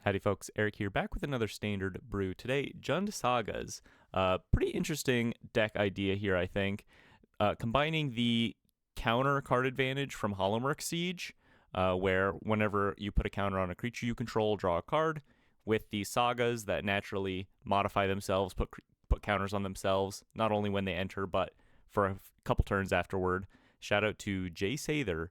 Howdy folks, Eric here, back with another standard brew. Today, Jund Sagas. Pretty interesting deck idea here, I think. Combining the counter card advantage from Hollowmurk Siege, where whenever you put a counter on a creature you control, draw a card, with the Sagas that naturally modify themselves, put counters on themselves, not only when they enter, but for a couple turns afterward. Shout out to Jay Sather,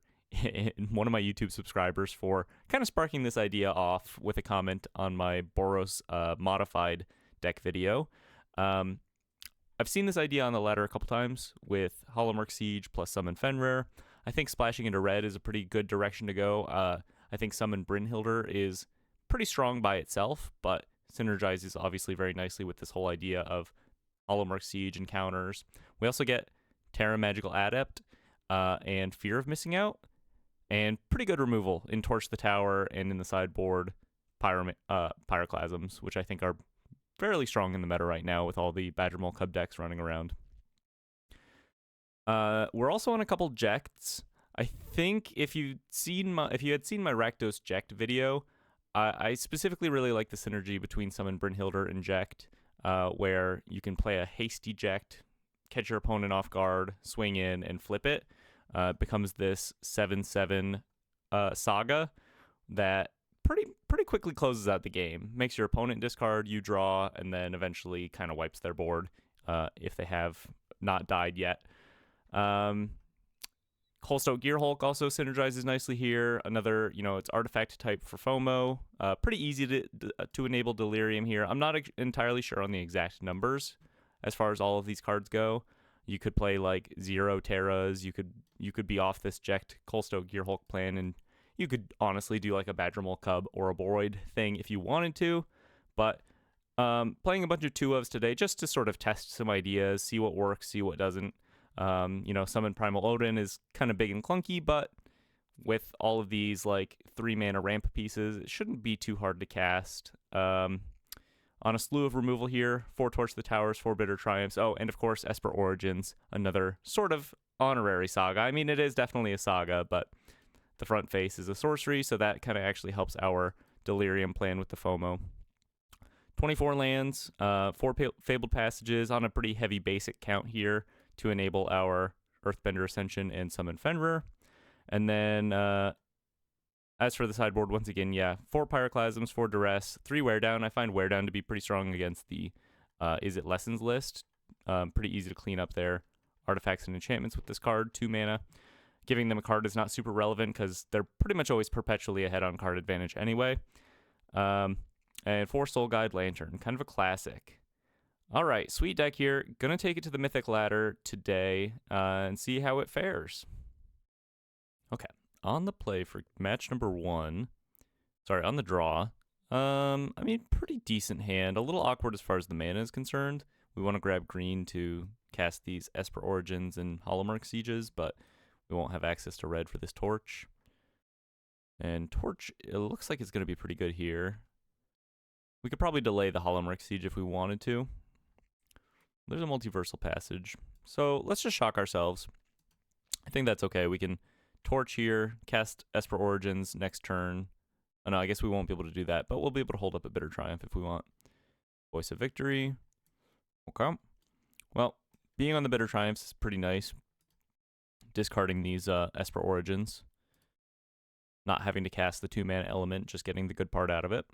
one of my YouTube subscribers, for kind of sparking this idea off with a comment on my Boros modified deck video. I've seen this idea on the ladder a couple times with Hollowmurk Siege plus Summon Fenrir. I think splashing into red is a pretty good direction to go. I think Summon Brynhildr is pretty strong by itself, but synergizes obviously very nicely with this whole idea of Hollowmurk Siege and counters. We also get Terra Magical Adept and Fear of Missing Out, and pretty good removal in Torch the Tower and in the sideboard Pyroclasms, which I think are fairly strong in the meta right now with all the Badgermole Cub decks running around. We're also on a couple Jects. I think if you had seen my Rakdos Ject video, I specifically really like the synergy between Summon Brynhildr and Ject, where you can play a hasty Ject, catch your opponent off guard, swing in, and flip it. It becomes this 7/7 saga that pretty quickly closes out the game. Makes your opponent discard, you draw, and then eventually kind of wipes their board if they have not died yet. Coldstone Gearhulk also synergizes nicely here. Another, it's artifact type for FOMO. Pretty easy to enable Delirium here. I'm not entirely sure on the exact numbers as far as all of these cards go. You could play like 0 Terras. You could be off this Ject Coldstone Gearhulk plan, and you could honestly do like a Badgermole Cub or a Boroid thing if you wanted to. But playing a bunch of 2-ofs today just to sort of test some ideas, see what works, see what doesn't. Summon Primal Odin is kind of big and clunky, but with all of these like 3-mana ramp pieces, it shouldn't be too hard to cast. On a slew of removal here, 4 Torch the Towers, 4 Bitter Triumphs. Oh, and of course, Esper Origins, another sort of honorary saga. I mean, it is definitely a saga, but the front face is a sorcery, so that kind of actually helps our Delirium plan with the FOMO. 24 lands, 4 Fabled Passages on a pretty heavy basic count here to enable our Earthbender Ascension and Summon Fenrir. And then as for the sideboard, once again, 4 Pyroclasms, 4 Duress, 3 Wear Down. I find Wear Down to be pretty strong against the Is It Lessons list. Pretty easy to clean up there. Artifacts and enchantments with this card, 2 mana. Giving them a card is not super relevant because they're pretty much always perpetually ahead on card advantage anyway. And 4 Soul Guide Lantern, kind of a classic. All right, sweet deck here. Gonna take it to the Mythic ladder today and see how it fares. Okay. On the play for match number 1, on the draw, pretty decent hand. A little awkward as far as the mana is concerned. We want to grab green to cast these Esper Origins and Hollowmurk Sieges, but we won't have access to red for this Torch. And Torch, it looks like it's going to be pretty good here. We could probably delay the Hollowmurk Siege if we wanted to. There's a Multiversal Passage, so let's just shock ourselves. I think that's okay. We can Torch here, cast Esper Origins next turn. Oh, no, I guess we won't be able to do that, but we'll be able to hold up a Bitter Triumph if we want. Voice of Victory. Okay. Well, being on the Bitter Triumphs is pretty nice. Discarding these Esper Origins. Not having to cast the 2-mana element, just getting the good part out of it.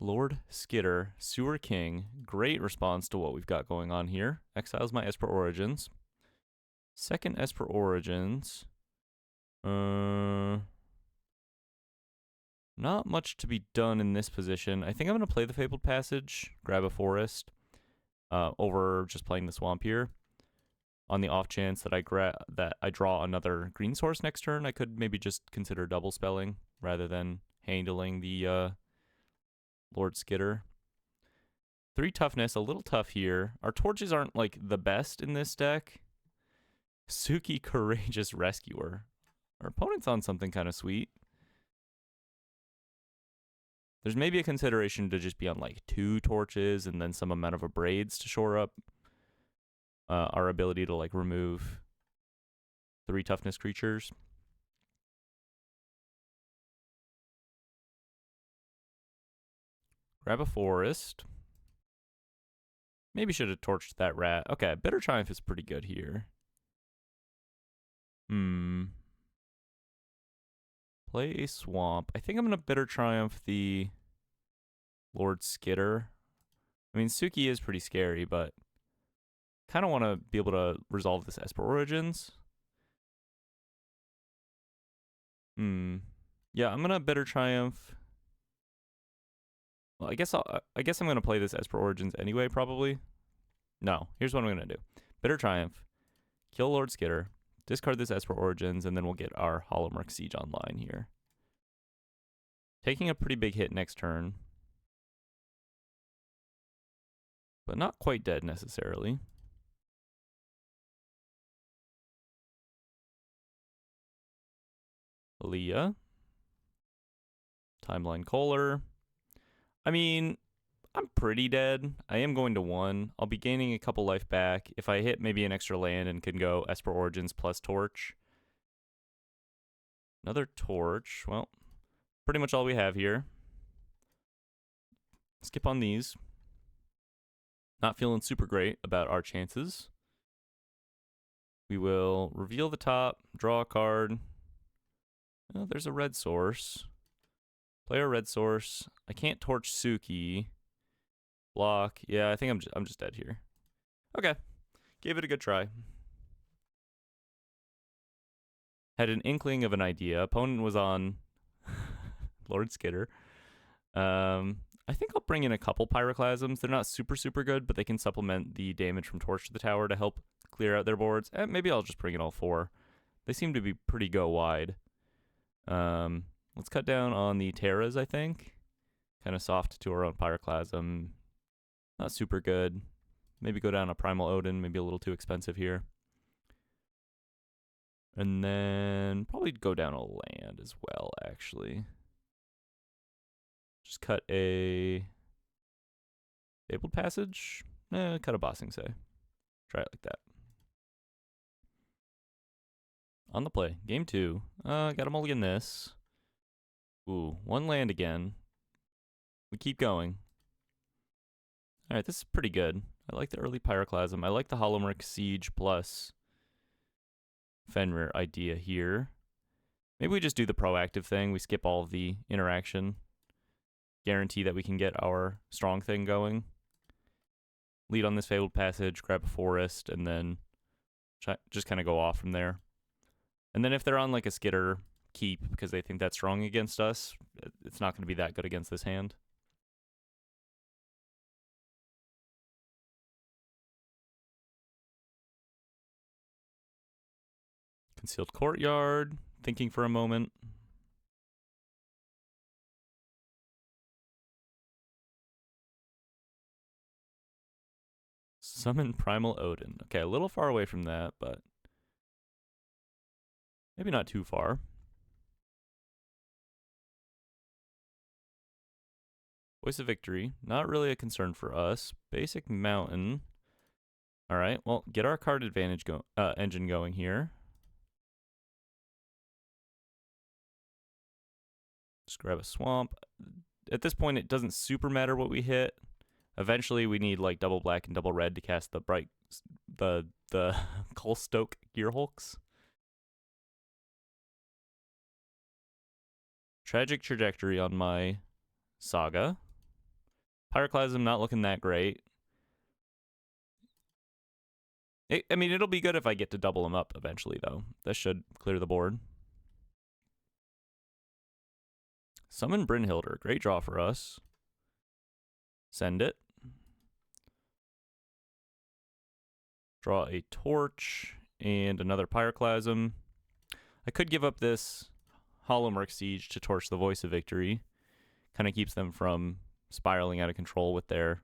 Lord Skitter, Sewer King, great response to what we've got going on here. Exiles my Esper Origins. Second Esper Origins. Not much to be done in this position. I think I'm going to play the Fabled Passage, grab a Forest, over just playing the Swamp here. On the off chance that I draw another green source next turn, I could maybe just consider double spelling rather than handling the Lord Skitter. 3 toughness, a little tough here. Our torches aren't like the best in this deck. Suki Courageous Rescuer. Our opponent's on something kind of sweet. There's maybe a consideration to just be on like 2 torches and then some amount of abrades to shore up our ability to like remove 3 toughness creatures. Grab a forest. Maybe should have torched that rat. Okay, Bitter Triumph is pretty good here. Play a swamp. I think I'm going to Bitter Triumph the Lord Skitter. I mean, Suki is pretty scary, but kind of want to be able to resolve this Esper Origins. Yeah, I'm going to Bitter Triumph. Well, I guess I'm going to play this Esper Origins anyway, probably. No, here's what I'm going to do. Bitter Triumph, kill Lord Skitter, discard this Esper Origins, and then we'll get our Hollowmurk Siege online here. Taking a pretty big hit next turn. But not quite dead necessarily. Aaliyah. Timeline Kohler. I mean, I'm pretty dead. I am going to 1. I'll be gaining a couple life back. If I hit maybe an extra land and can go Esper Origins plus Torch. Another Torch. Well, pretty much all we have here. Skip on these. Not feeling super great about our chances. We will reveal the top, draw a card. Oh, there's a red source. Play a red source. I can't torch Suki. Block. Yeah, I think I'm just dead here. Okay. Gave it a good try. Had an inkling of an idea. Opponent was on Lord Skitter. I think I'll bring in a couple Pyroclasms. They're not super good, but they can supplement the damage from Torch to the Tower to help clear out their boards. Maybe I'll just bring in all 4. They seem to be pretty go wide. Let's cut down on the Terras, I think. Kind of soft to our own Pyroclasm. Not super good. Maybe go down a Primal Odin, maybe a little too expensive here. And then probably go down a land as well, actually. Just cut a Fabled Passage. Cut a Bossing Say. Try it like that. On the play. Game 2. Gotta mulligan this. Ooh, 1 land again. We keep going. Alright, this is pretty good. I like the early Pyroclasm. I like the Hollowmurk Siege plus Fenrir idea here. Maybe we just do the proactive thing. We skip all of the interaction. Guarantee that we can get our strong thing going. Lead on this Fabled Passage, grab a forest, and then just kind of go off from there. And then if they're on like a Skitter, keep because they think that's strong against us. It's not going to be that good against this hand. Concealed Courtyard. Thinking for a moment. Summon Primal Odin. Okay, a little far away from that, but maybe not too far. Voice of Victory. Not really a concern for us. Basic Mountain. All right, well, get our card advantage engine going here. Just grab a swamp. At this point, it doesn't super matter what we hit. Eventually, we need like double black and double red to cast the Colstoke Gearhulks. Tragic Trajectory on my Saga. Pyroclasm not looking that great. I mean, it'll be good if I get to double them up eventually, though. That should clear the board. Summon Brynhilder. Great draw for us. Send it. Draw a Torch and another Pyroclasm. I could give up this Hollowmurk Siege to torch the Voice of Victory. Kind of keeps them from spiraling out of control with their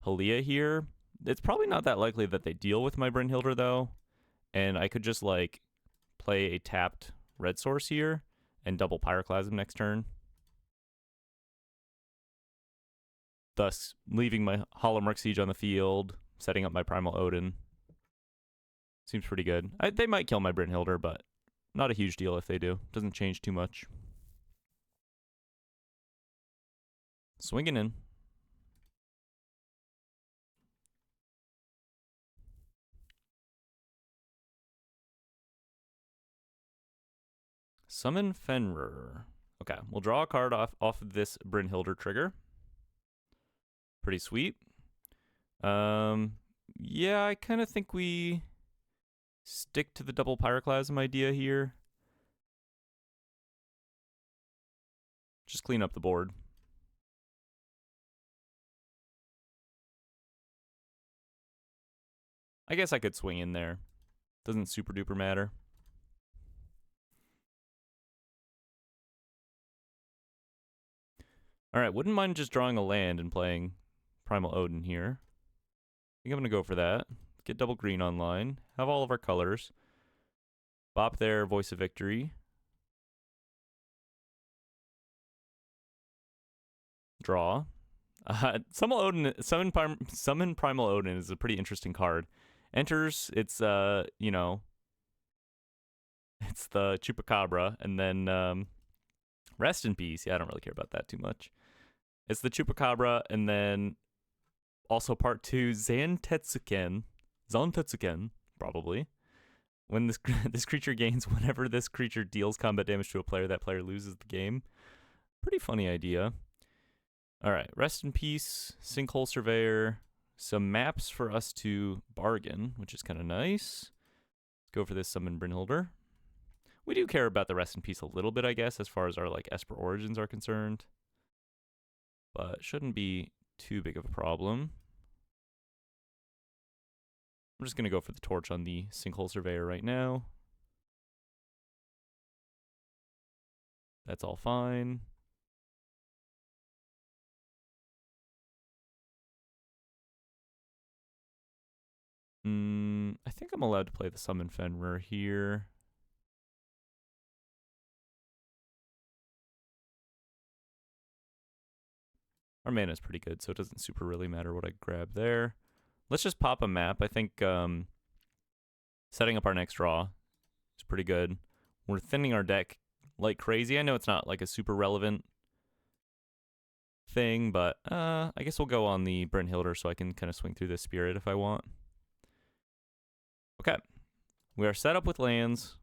Halia here. It's probably not that likely that they deal with my Brynhilder, though. And I could just, like, play a tapped red source here and double Pyroclasm next turn. Thus, leaving my Hollowmurk Siege on the field, setting up my Primal Odin. Seems pretty good. They might kill my Brynhilder, but not a huge deal if they do. Doesn't change too much. Swinging in. Summon Fenrir. Okay, we'll draw a card off of this Brynhildr trigger. Pretty sweet. Yeah, I kind of think we stick to the double Pyroclasm idea here. Just clean up the board. I guess I could swing in there. Doesn't super duper matter. Alright, wouldn't mind just drawing a land and playing Primal Odin here. I think I'm going to go for that. Get double green online. Have all of our colors. Bop there, Voice of Victory. Draw. Summon Primal Odin is a pretty interesting card. Enters, it's, you know, it's the Chupacabra, and then, Rest in Peace. Yeah, I don't really care about that too much. It's the Chupacabra, and then also part 2, Zantetsuken, probably. When this creature gains, whenever this creature deals combat damage to a player, that player loses the game. Pretty funny idea. Alright, Rest in Peace, Sinkhole Surveyor, some maps for us to bargain, which is kind of nice. Let's go for this Summon Brynhildr. We do care about the Rest in Peace a little bit, I guess, as far as our like Esper Origins are concerned. But shouldn't be too big of a problem. I'm just going to go for the Torch on the Sinkhole Surveyor right now. That's all fine. I think I'm allowed to play the Summon Fenrir here. Our mana is pretty good, so it doesn't super really matter what I grab there. Let's just pop a map. I think setting up our next draw is pretty good. We're thinning our deck like crazy. I know it's not like a super relevant thing, but I guess we'll go on the Brynhildr so I can kind of swing through this Spirit if I want. Okay, we are set up with lands.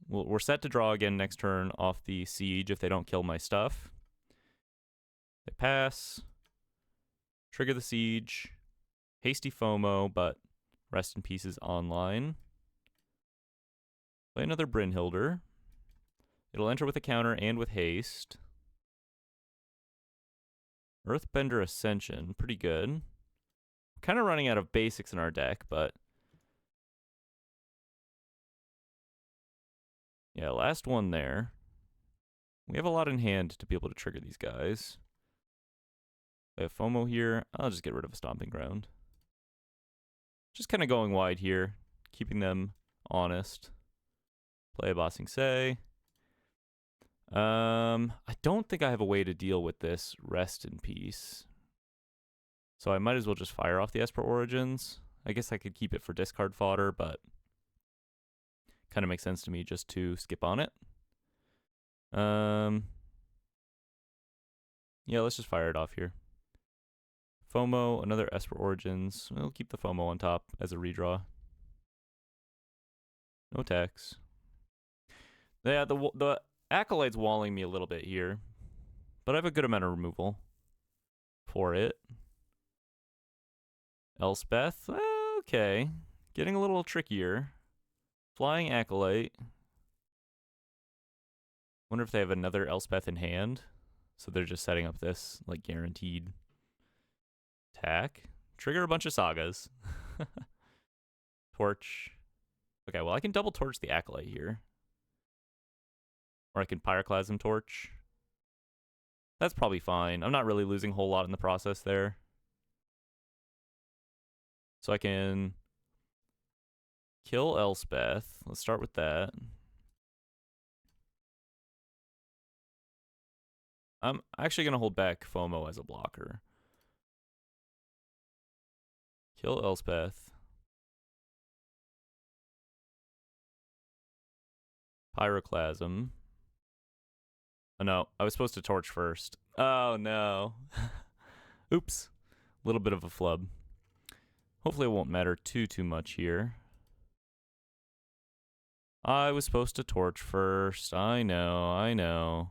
We're set to draw again next turn off the Siege if they don't kill my stuff. They pass. Trigger the Siege. Hasty FOMO, but Rest in Peace is online. Play another Brynhildr. It'll enter with a counter and with haste. Earthbender Ascension, pretty good. Kind of running out of basics in our deck, but yeah, last one there. We have a lot in hand to be able to trigger these guys. I have FOMO here. I'll just get rid of a Stomping Ground. Just kind of going wide here, keeping them honest. Play a Bossing Say. I don't think I have a way to deal with this Rest in Peace. So I might as well just fire off the Esper Origins. I guess I could keep it for discard fodder, but kind of makes sense to me just to skip on it. Yeah, let's just fire it off here. FOMO, another Esper Origins. We'll keep the FOMO on top as a redraw. No attacks. Yeah, the Acolyte's walling me a little bit here, but I have a good amount of removal for it. Elspeth, okay. Getting a little trickier. Flying Acolyte. Wonder if they have another Elspeth in hand. So they're just setting up this, like, guaranteed attack. Trigger a bunch of Sagas. Torch. Okay, well, I can double Torch the Acolyte here. Or I can Pyroclasm Torch. That's probably fine. I'm not really losing a whole lot in the process there. So I can kill Elspeth. Let's start with that. I'm actually going to hold back FOMO as a blocker. Kill Elspeth. Pyroclasm. Oh no, I was supposed to torch first. Oh no. Oops. A little bit of a flub. Hopefully it won't matter too much here. I was supposed to torch first. I know.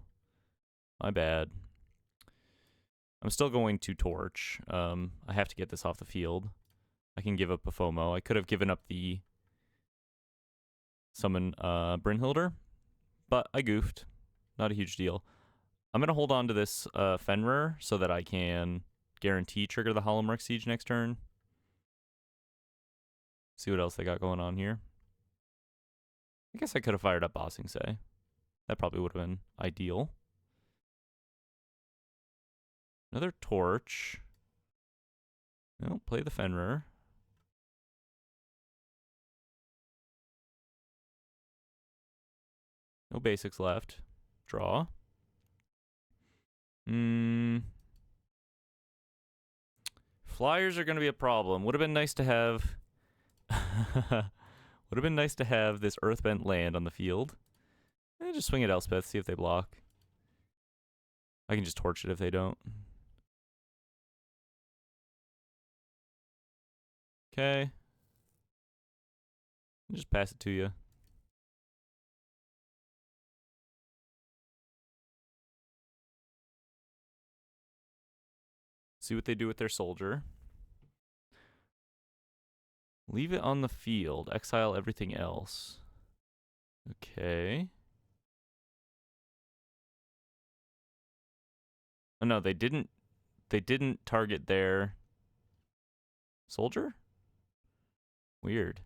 My bad. I'm still going to torch. I have to get this off the field. I can give up a FOMO. I could have given up the summon Brynhilder, but I goofed. Not a huge deal. I'm going to hold on to this Fenrir so that I can guarantee trigger the Hollowmurk Siege next turn. See what else they got going on here. I guess I could have fired up Bossing Say. That probably would have been ideal. Another torch. No, play the Fenrir. No basics left. Draw. Flyers are going to be a problem. Would have been nice to have... Would have been nice to have this Earthbent land on the field. Just swing at Elspeth, see if they block. I can just torch it if they don't. Okay. Just pass it to you. See what they do with their soldier. Leave it on the field. Exile everything else. Okay. Oh no, they didn't target their soldier? Weird.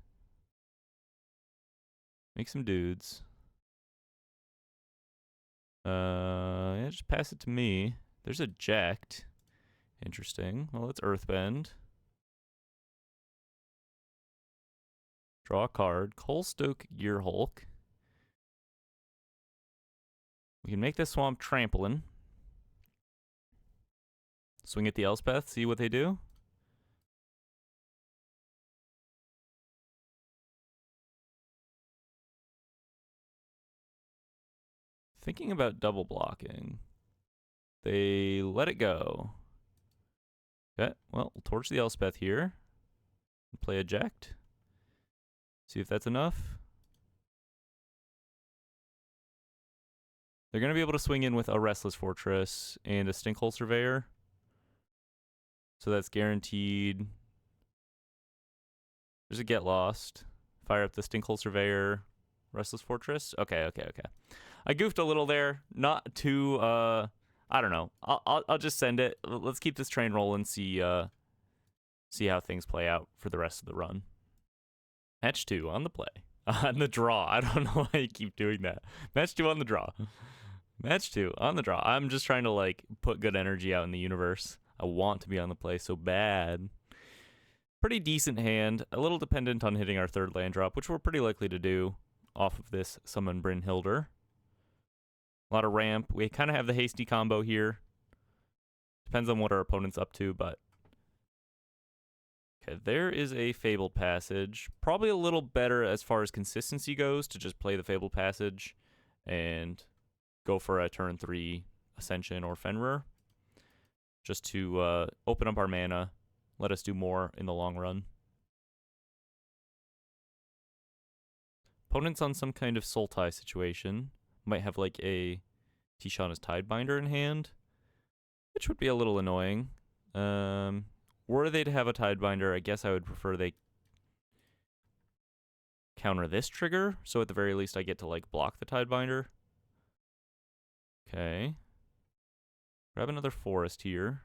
Make some dudes. Yeah, just pass it to me. There's eject. Interesting. Well, let's Earthbend. Draw a card. Coalstoke Gearhulk. We can make this swamp trampoline. Swing at the Elspeth, see what they do. Thinking about double blocking. They let it go. Okay, well, we'll torch the Elspeth here. Play eject. See if that's enough. They're going to be able to swing in with a Restless Fortress and a Stinkhole Surveyor. So that's guaranteed. There's a Get Lost. Fire up the Stinkhole Surveyor. Restless Fortress. Okay. I goofed a little there. Not too, I don't know. I'll just send it. Let's keep this train rolling, see how things play out for the rest of the run. Match 2 on the play. On the draw. I don't know why you keep doing that. Match 2 on the draw. Match 2 on the draw. I'm just trying to, like, put good energy out in the universe. I want to be on the play so bad. Pretty decent hand. A little dependent on hitting our third land drop, which we're pretty likely to do off of this Summon Brynhilder. A lot of ramp. We kind of have the hasty combo here. Depends on what our opponent's up to, but... Okay, there is a Fabled Passage. Probably a little better as far as consistency goes to just play the Fabled Passage and go for a turn 3 Ascension or Fenrir. Just to open up our mana, let us do more in the long run. Opponent's on some kind of soul tie situation. Might have like a Tishana's Tidebinder in hand, which would be a little annoying. Were they to have a Tidebinder, I guess I would prefer they counter this trigger, so at the very least I get to like block the Tidebinder. Okay. Grab another forest here.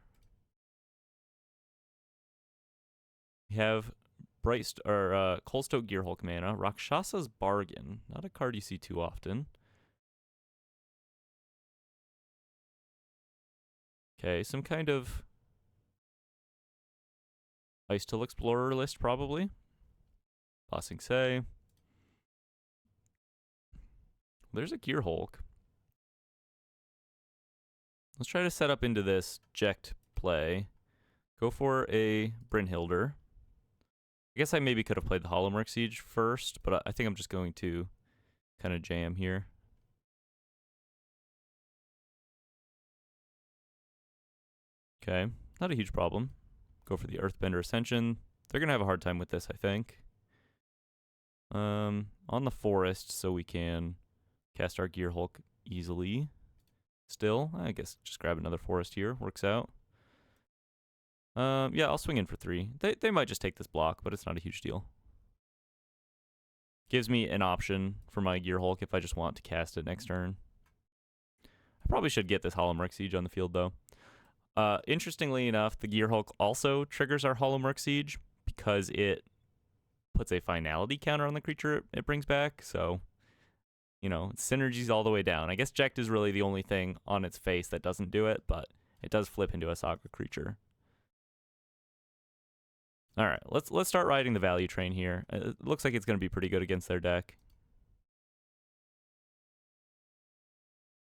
We have Coalstoke Gearhulk mana. Rakshasa's Bargain. Not a card you see too often. Okay, some kind of Ice Till Explorer list, probably. Bossing Say. There's a Gearhulk. Let's try to set up into this Jekt play. Go for a Brynhilder. I guess I maybe could have played the Hollowmurk Siege first, but I think I'm just going to kind of jam here. Okay, not a huge problem. Go for the Earthbender Ascension. They're going to have a hard time with this, I think. On the forest, so we can cast our Gear Hulk easily. Still, I guess just grab another forest here. Works out. Yeah, I'll swing in for 3. They might just take this block, but it's not a huge deal. Gives me an option for my Gear Hulk if I just want to cast it next turn. I probably should get this Hollowmurk Siege on the field, though. Interestingly enough, the Gear Hulk also triggers our Hollowmurk Siege because it puts a finality counter on the creature it brings back. So, you know, synergy's all the way down. I guess Jekt is really the only thing on its face that doesn't do it, but it does flip into a Saga creature. All right, let's start riding the value train here. It looks like it's going to be pretty good against their deck.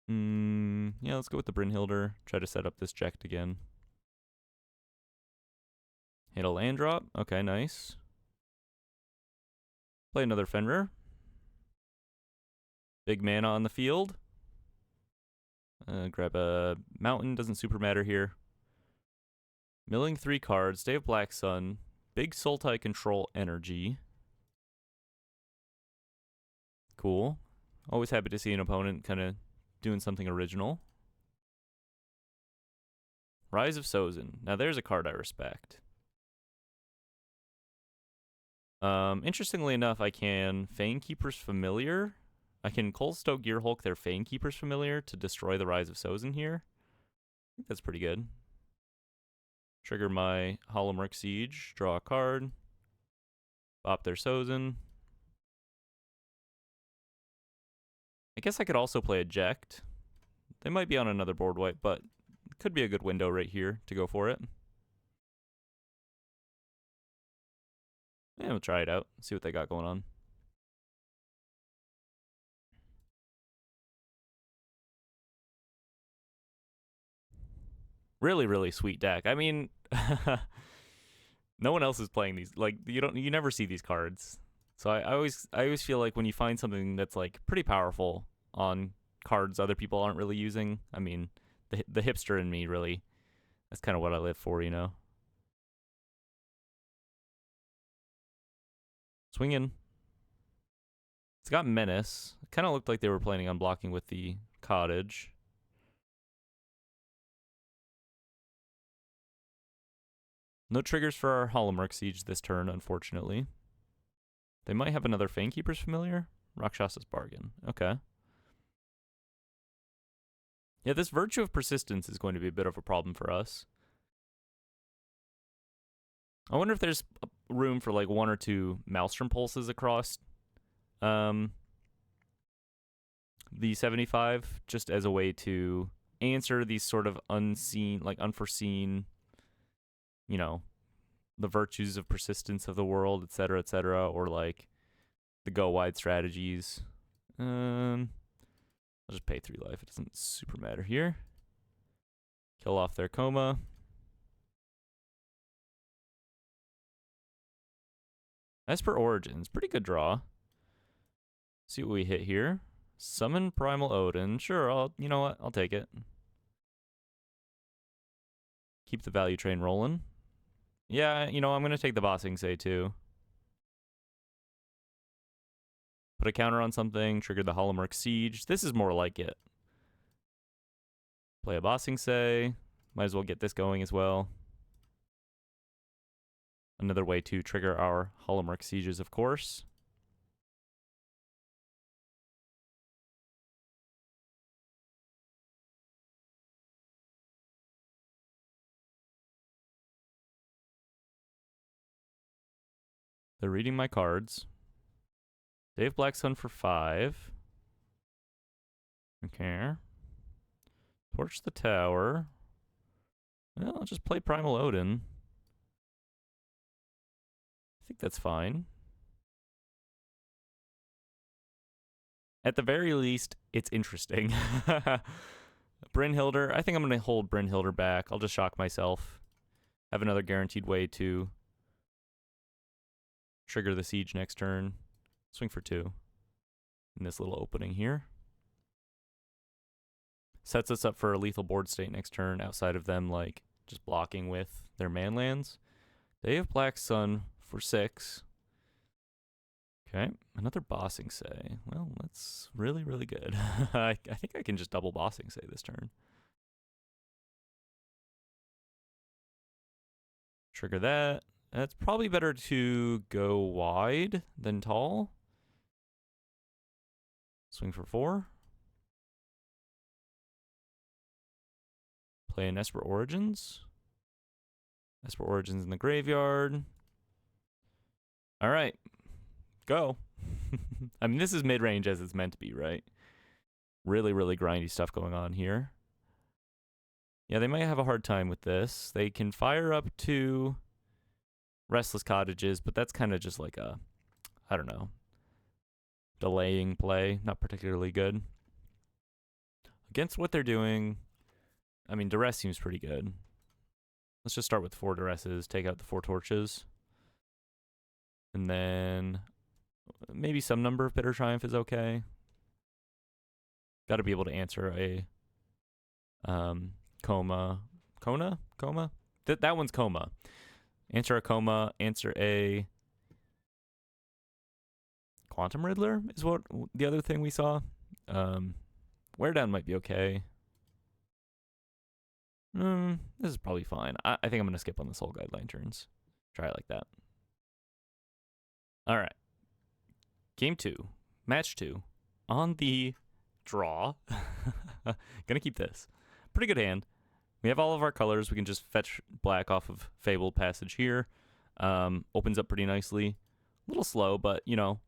Yeah, let's go with the Brynhilder. Try to set up this Jekt again. Hit a land drop. Okay, nice. Play another Fenrir. Big mana on the field. Grab a mountain. Doesn't super matter here. Milling 3 cards. Day of Black Sun. Big Sultai control energy. Cool. Always happy to see an opponent kind of doing something original. Rise of Sozin. Now there's a card I respect. Interestingly enough, I can Fanekeeper's Familiar. I can Coldstoke Gear Hulk their Fanekeeper's Familiar to destroy the Rise of Sozin here. I think that's pretty good. Trigger my Hollowmurk Siege. Draw a card. Bop their Sozin. I guess I could also play a Jekt. They might be on another board wipe, but it could be a good window right here to go for it. Yeah, we'll try it out. See what they got going on. Really, really sweet deck. I mean, no one else is playing these. Like you never see these cards. So I always feel like when you find something that's like pretty powerful on cards other people aren't really using. I mean, the hipster in me really. That's kind of what I live for, you know. Swing in. It's got Menace. It kind of looked like they were planning on blocking with the Cottage. No triggers for our Hollowmurk Siege this turn, unfortunately. They might have another Fanekeeper's Familiar. Rakshasa's Bargain. Okay. Yeah, this Virtue of Persistence is going to be a bit of a problem for us. I wonder if there's room for like 1 or 2 Maelstrom Pulses across the 75, just as a way to answer these sort of unseen, like unforeseen, you know, the virtues of persistence of the world, etc., or like the go wide strategies. I'll just pay 3 life. It doesn't super matter here. Kill off their Coma. As per Origins, pretty good draw. See what we hit here. Summon Primal Odin. Sure, you know what? I'll take it. Keep the value train rolling. Yeah, you know, I'm going to take the Bossing Say too. Put a counter on something, trigger the Hollowmurk Siege. This is more like it. Play a Bossing Say. Might as well get this going as well. Another way to trigger our Hollowmurk Sieges, of course. They're reading my cards. Day of Black Sun for 5. Okay. Torch the tower. Well, I'll just play Primal Odin. I think that's fine. At the very least, it's interesting. Brynhilder. I think I'm going to hold Brynhilder back. I'll just shock myself. Have another guaranteed way to trigger the siege next turn. Swing for 2 in this little opening here. Sets us up for a lethal board state next turn outside of them, like, just blocking with their manlands. They have Black Sun for 6. Okay, another Bossing Say. Well, that's really, really good. I think I can just double Bossing Say this turn. Trigger that. It's probably better to go wide than tall. Swing for 4. Play an Esper Origins. Esper Origins in the graveyard. All right. Go. I mean, this is mid-range as it's meant to be, right? Really, really grindy stuff going on here. Yeah, they might have a hard time with this. They can fire up to Restless Cottages, but that's kind of just like a, I don't know, delaying play. Not particularly good. Against what they're doing, I mean, Duress seems pretty good. Let's just start with 4 Duresses, take out the 4 Torches. And then maybe some number of Bitter Triumph is okay. Got to be able to answer a Coma. That one's Coma. Answer a Coma, answer a Quantum Riddler is what the other thing we saw. Wear Down might be okay. This is probably fine. I think I'm going to skip on the Soul Guideline turns. Try it like that. All right. Game 2. Match 2. On the draw. Gonna keep this. Pretty good hand. We have all of our colors. We can just fetch black off of Fabled Passage here. Opens up pretty nicely. A little slow, but, you know,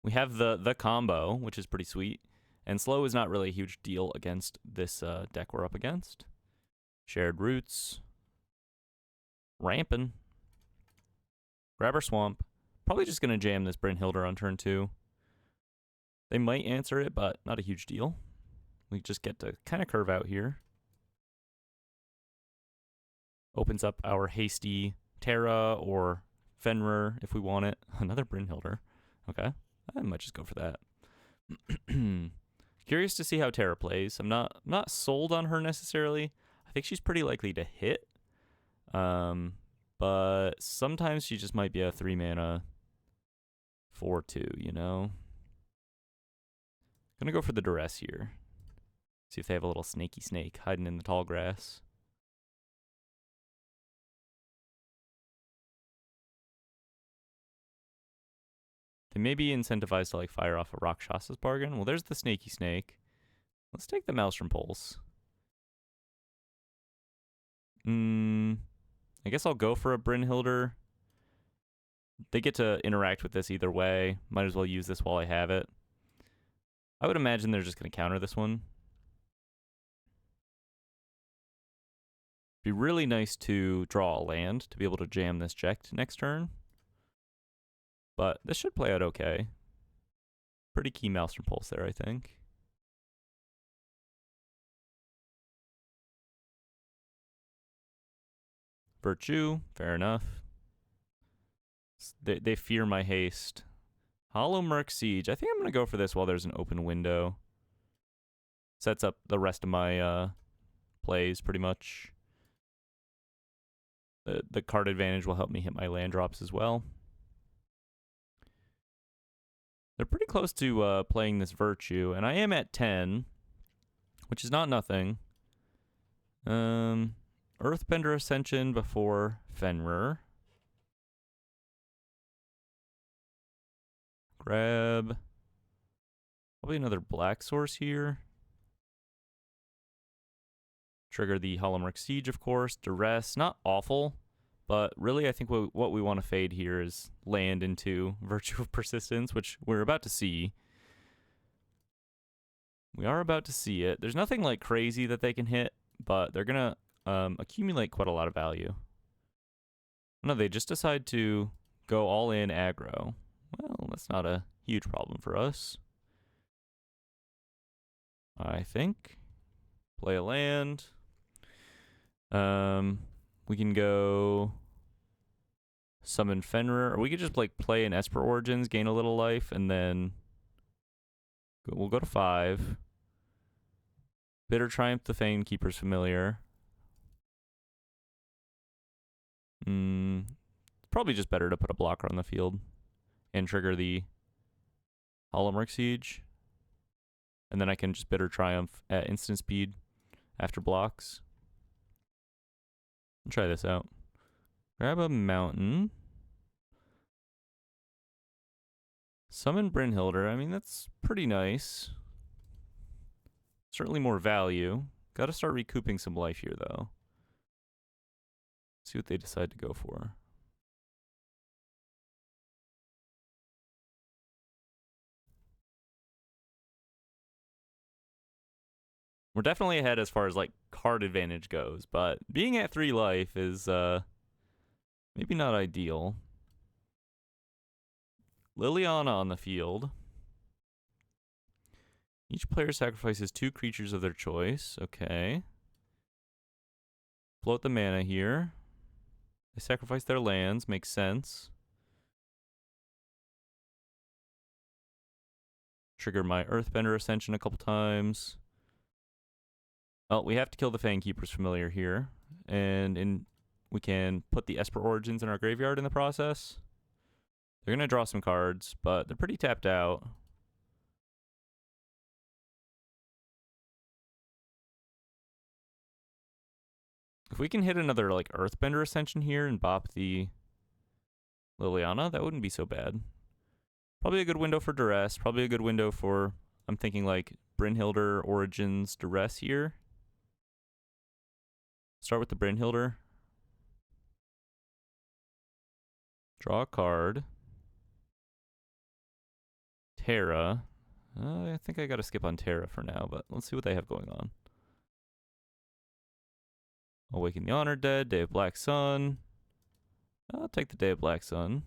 we have the combo, which is pretty sweet. And slow is not really a huge deal against this deck we're up against. Shared Roots. Rampin'. Grab our Swamp. Probably just going to jam this Brynhildr on turn 2. They might answer it, but not a huge deal. We just get to kind of curve out here. Opens up our hasty Terra or Fenrir if we want it. Another Brynhildr. Okay, I might just go for that. Curious to see how Terra plays. I'm not sold on her necessarily. I think she's pretty likely to hit. But sometimes she just might be a 3-mana 4/2, you know? Gonna go for the Duress here. See if they have a little snaky snake hiding in the tall grass. They may be incentivized to like fire off a Rakshasa's Bargain. Well, there's the snaky snake. Let's take the Maelstrom Pulse. I guess I'll go for a Brynhildr. They get to interact with this either way. Might as well use this while I have it. I would imagine they're just going to counter this one. Be really nice to draw a land to be able to jam this Jekt next turn. But this should play out okay. Pretty key Maelstrom Pulse there, I think. Virtue, fair enough. They fear my haste. Hollowmurk Siege. I think I'm going to go for this while there's an open window. Sets up the rest of my plays pretty much. The card advantage will help me hit my land drops as well. They're pretty close to playing this Virtue, and I am at 10, which is not nothing. Earthbender Ascension before Fenrir. Grab probably another black source here. Trigger the Hollowmurk Siege, of course. Duress, not awful, but really I think what we want to fade here is land into Virtue of Persistence, which we're about to see. We are about to see it. There's nothing like crazy that they can hit, but they're going to accumulate quite a lot of value. No, they just decide to go all in aggro. Well, that's not a huge problem for us. I think. Play a land. We can go summon Fenrir, or we could just like play an Esper Origins, gain a little life, and then we'll go to 5. Bitter Triumph the Fane Keeper's Familiar. Probably just better to put a blocker on the field and trigger the Hollowmurk Siege. And then I can just Bitter Triumph at instant speed after blocks. I'll try this out. Grab a mountain. Summon Brynhilder. I mean, that's pretty nice. Certainly more value. Gotta start recouping some life here, though. See what they decide to go for. We're definitely ahead as far as like card advantage goes, but being at 3 life is maybe not ideal. Liliana on the field. Each player sacrifices 2 creatures of their choice. Okay. Float the mana here. They sacrifice their lands. Makes sense. Trigger my Earthbender Ascension a couple times. Well, we have to kill the Fangkeeper's Familiar here. And we can put the Esper Origins in our graveyard in the process. They're going to draw some cards, but they're pretty tapped out. If we can hit another like Earthbender Ascension here and bop the Liliana, that wouldn't be so bad. Probably a good window for Duress. Probably a good window for, I'm thinking like Brynhilder Origins Duress here. Start with the Brynhilder. Draw a card. Terra. I think I gotta skip on Terra for now, but let's see what they have going on. Awaken the Honored Dead, Day of Black Sun. I'll take the Day of Black Sun.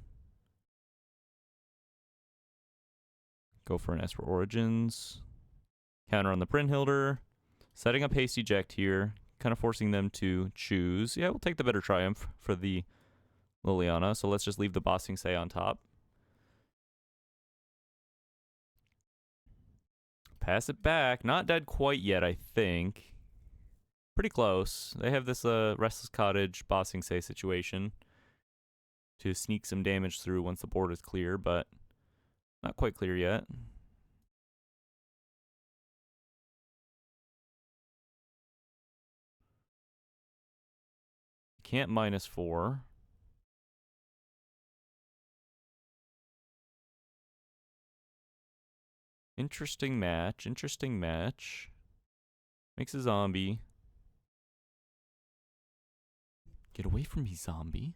Go for an Esper Origins. Counter on the Brynhilder. Setting up Hasty Eject here. Kind of forcing them to choose. Yeah, we'll take the Bitter Triumph for the Liliana. So let's just leave the Bossing Say on top. Pass it back. Not dead quite yet, I think. Pretty close. They have this Restless Cottage Bossing Say situation to sneak some damage through once the board is clear, but not quite clear yet. Can't -4. Interesting match. Interesting match. Makes a zombie. Get away from me, zombie.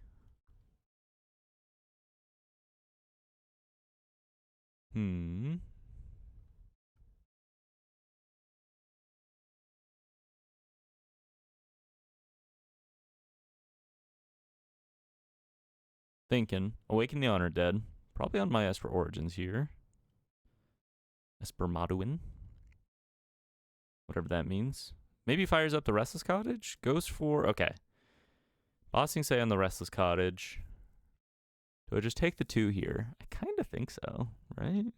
Thinking. Awaken the Honored Dead. Probably on my Esper Origins here. Espermaduin. Whatever that means. Maybe fires up the Restless Cottage. Goes for... Okay. Bossing Say on the Restless Cottage. Do I just take the 2 here? I kind of think so, right?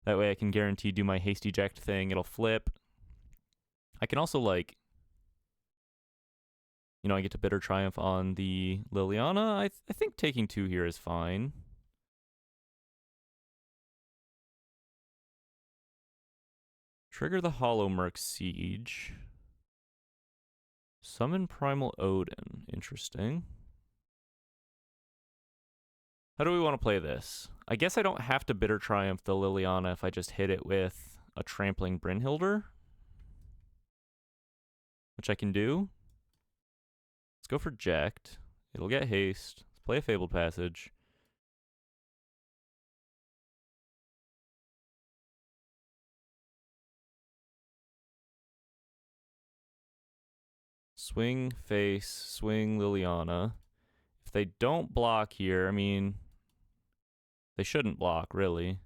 That way I can guarantee do my Haste Eject thing. It'll flip. I can also, like... You know, I get to Bitter Triumph on the Liliana. I think taking 2 here is fine. Trigger the Hollowmurk Siege. Summon Primal Odin. Interesting. How do we want to play this? I guess I don't have to Bitter Triumph the Liliana if I just hit it with a Trampling Brynhilder. Which I can do. Let's go for Ject. It'll get haste. Let's play a Fabled Passage. Swing, face, swing, Liliana. If they don't block here, I mean, they shouldn't block, really.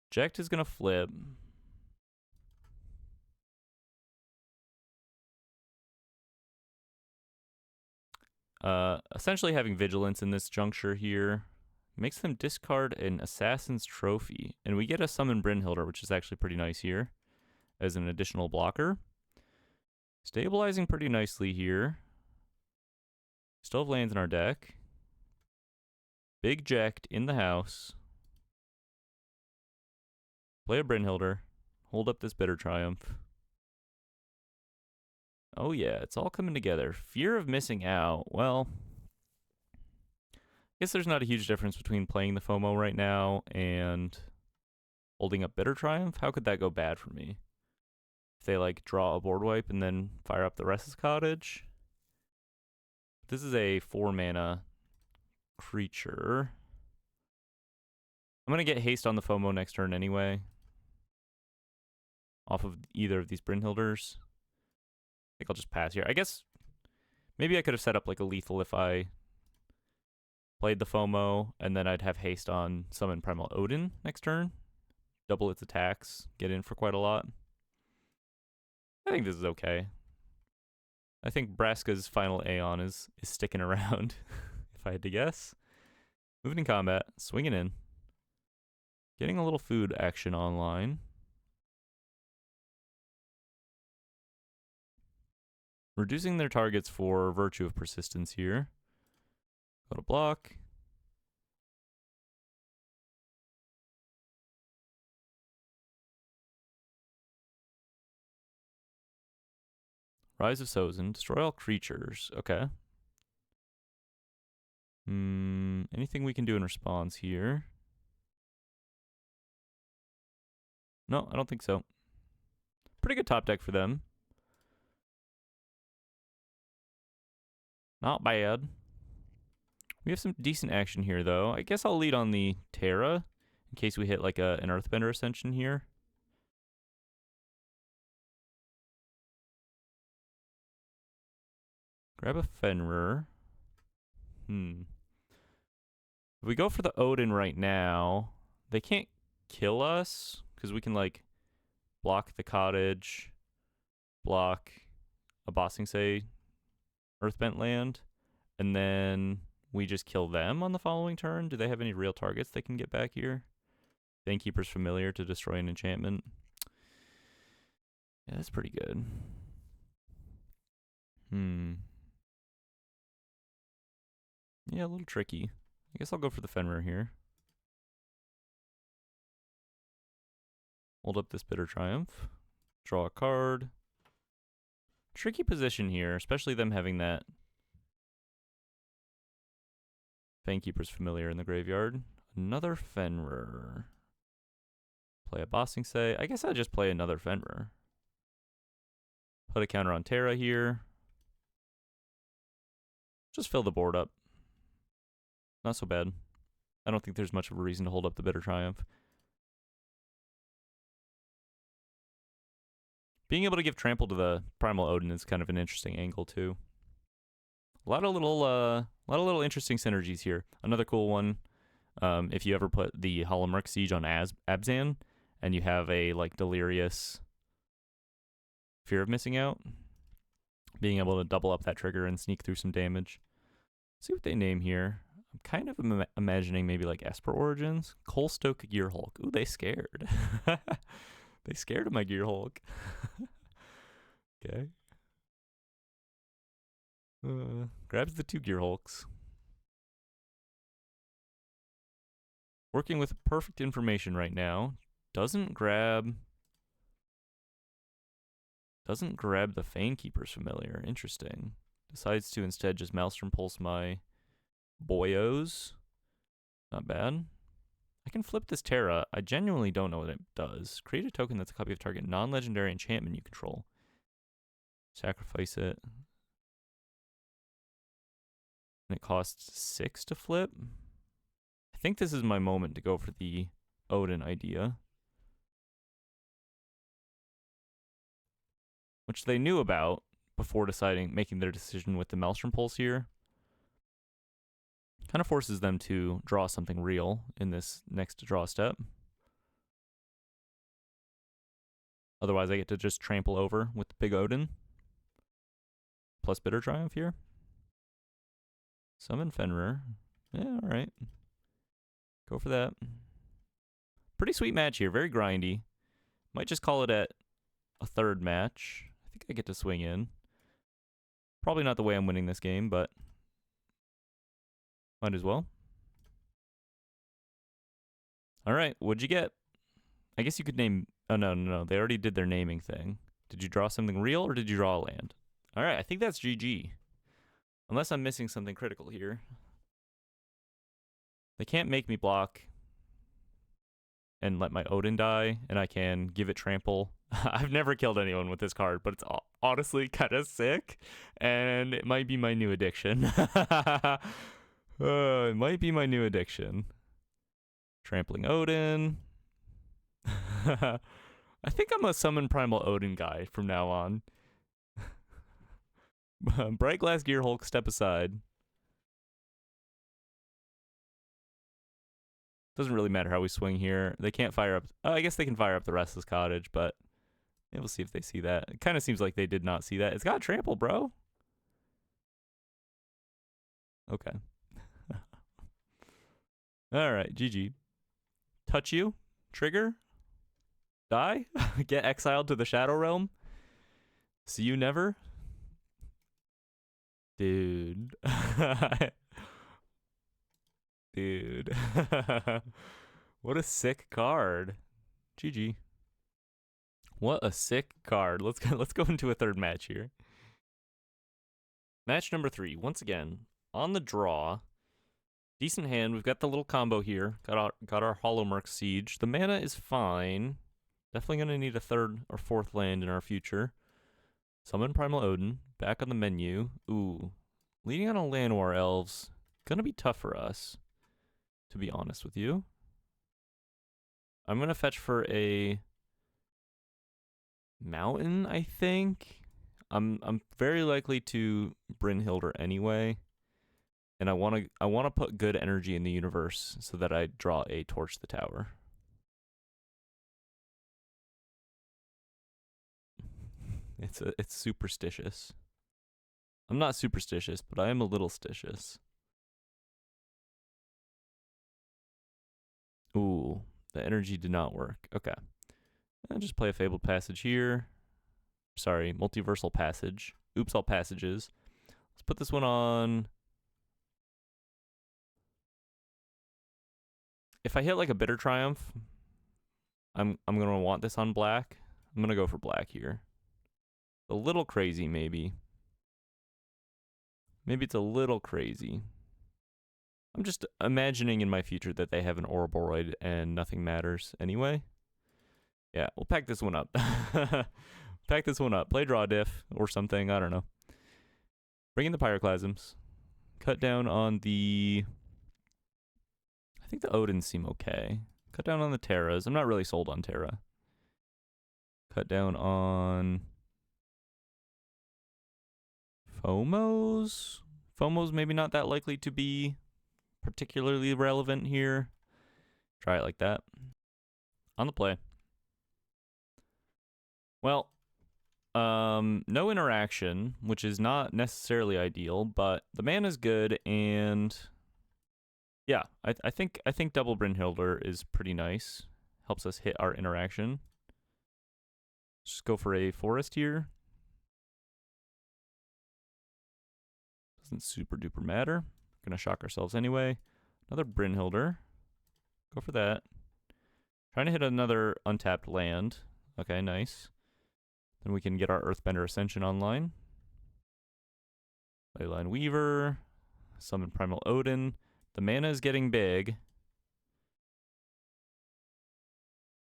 Ject is going to flip. Essentially having Vigilance in this juncture here makes them discard an Assassin's Trophy. And we get a Summon Brynhilder, which is actually pretty nice here. as an additional blocker. Stabilizing pretty nicely here. Still have lands in our deck. Big Ject in the house. Play a Brynhilder. Hold up this Bitter Triumph. Oh yeah, it's all coming together. Fear of missing out. Well, I guess there's not a huge difference between playing the FOMO right now and holding up Bitter Triumph. How could that go bad for me? If they like draw a board wipe and then fire up the Restless Cottage. This is a 4-mana creature. I'm going to get haste on the FOMO next turn anyway. Off of either of these Brynhilders. I think I'll just pass here. I guess maybe I could have set up like a lethal if I played the FOMO, and then I'd have haste on Summon Primal Odin next turn. Double its attacks, get in for quite a lot. I think this is okay. I think Braska's final Aeon is sticking around, if I had to guess. Moving in combat, swinging in. Getting a little food action online. Reducing their targets for Virtue of Persistence here. Go to block. Rise of Sozin. Destroy all creatures. Okay. Anything we can do in response here? No, I don't think so. Pretty good top deck for them. Not bad. We have some decent action here, though. I guess I'll lead on the Terra in case we hit like an Earthbender Ascension here. Grab a Fenrir. If we go for the Odin right now, they can't kill us because we can like block the cottage, block a Bossing Say Earthbent land, and then we just kill them on the following turn. Do they have any real targets they can get back here? Thanekeeper's Familiar to destroy an enchantment. Yeah, that's pretty good. Yeah, a little tricky. I guess I'll go for the Fenrir here. Hold up this Bitter Triumph. Draw a card. Tricky position here, especially them having that Thanekeeper's Familiar in the graveyard. Another Fenrir. Play a Bossing Say. I guess I'll just play another Fenrir. Put a counter on Terra here. Just fill the board up. Not so bad. I don't think there's much of a reason to hold up the Bitter Triumph. Being able to give trample to the Primal Odin is kind of an interesting angle too. A lot of little interesting synergies here. Another cool one, if you ever put the Hollowmurk Siege on Abzan, and you have a like delirious fear of missing out, being able to double up that trigger and sneak through some damage. Let's see what they name here. I'm kind of imagining maybe like Esper Origins. Coalstoke Gearhulk. Ooh, they scared. They scared of my Gearhulk. Okay. Grabs the 2 Gearhulks. Working with perfect information right now. Doesn't grab the Thanekeeper's Familiar. Interesting. Decides to instead just Maelstrom Pulse my boyos. Not bad. I can flip this Terra. I genuinely don't know what it does. Create a token that's a copy of target non-legendary enchantment you control. Sacrifice it. And it costs 6 to flip. I think this is my moment to go for the Odin idea. Which they knew about before making their decision with the Maelstrom Pulse here. Kind of forces them to draw something real in this next draw step. Otherwise, I get to just trample over with the big Odin. Plus Bitter Triumph here. Summon Fenrir. Yeah, alright. Go for that. Pretty sweet match here. Very grindy. Might just call it at a third match. I think I get to swing in. Probably not the way I'm winning this game, but might as well. All right, what'd you get? I guess you could name... Oh, no. They already did their naming thing. Did you draw something real or did you draw a land? All right, I think that's GG. Unless I'm missing something critical here. They can't make me block and let my Odin die, and I can give it trample. I've never killed anyone with this card, but it's honestly kind of sick, and it might be my new addiction. It might be my new addiction. Trampling Odin. I think I'm a summon Primal Odin guy from now on. Bright Glass Gear Hulk, step aside. Doesn't really matter how we swing here. They can't fire up... I guess they can fire up the Restless Cottage, but yeah, we'll see if they see that. It kind of seems like they did not see that. It's got trample, bro. Okay. All right, GG. Touch you. Trigger. Die. Get exiled to the Shadow Realm. See you never. Dude. Dude. What a sick card. GG. What a sick card. Let's go into a third match here. Match number 3. Once again, on the draw. Decent hand. We've got the little combo here. Got our Hollowmurk Siege. The mana is fine. Definitely going to need a third or fourth land in our future. Summon Primal Odin. Back on the menu. Ooh. Leading on a Land War Elves. Gonna be tough for us, to be honest with you. I'm going to fetch for a mountain, I think. I'm very likely to Brynhilder anyway. And I want to put good energy in the universe so that I draw a Torch the Tower. It's superstitious. I'm not superstitious, but I am a little stitious. Ooh, the energy did not work. Okay. I'll just play a Fabled Passage here. Sorry, Multiversal Passage. Oops, all passages. Let's put this one on. If I hit like a Bitter Triumph, I'm gonna want this on black. I'm gonna go for black here. A little crazy, maybe. Maybe it's a little crazy. I'm just imagining in my future that they have an Ouroboros and nothing matters anyway. Yeah, we'll pack this one up. Pack this one up. Play draw diff or something. I don't know. Bring in the Pyroclasms. Cut down on the... I think the Odins seem okay. Cut down on the Terras. I'm not really sold on Terra. Cut down on... Fomos? Fomos maybe not that likely to be particularly relevant here. Try it like that. On the play. Well, no interaction, which is not necessarily ideal, but the mana is good, and yeah, I think double Brynhilder is pretty nice. Helps us hit our interaction. Just go for a forest here. Doesn't super duper matter. Gonna shock ourselves anyway. Another Brynhilder. Go for that. Trying to hit another untapped land. Okay, nice. Then we can get our Earthbender Ascension online. Leyline Weaver. Summon Primal Odin. The mana is getting big.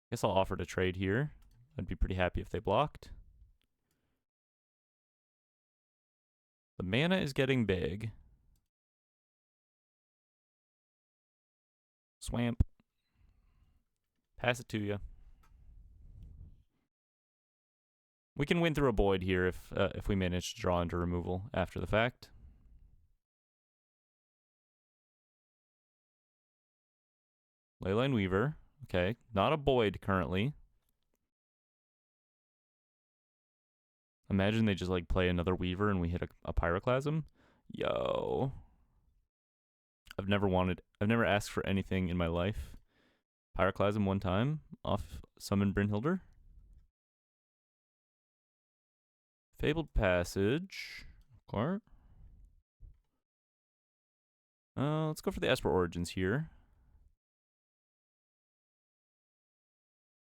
Guess I'll offer to trade here. I'd be pretty happy if they blocked. The mana is getting big. Swamp. Pass it to you. We can win through a Boyd here if we manage to draw into removal after the fact. Leyline Weaver. Okay, not a Boyd currently. Imagine they just like play another Weaver and we hit a Pyroclasm. Yo. I've never asked for anything in my life. Pyroclasm one time off summon Brynhilder. Fabled Passage. Okay. Let's go for the Esper Origins here.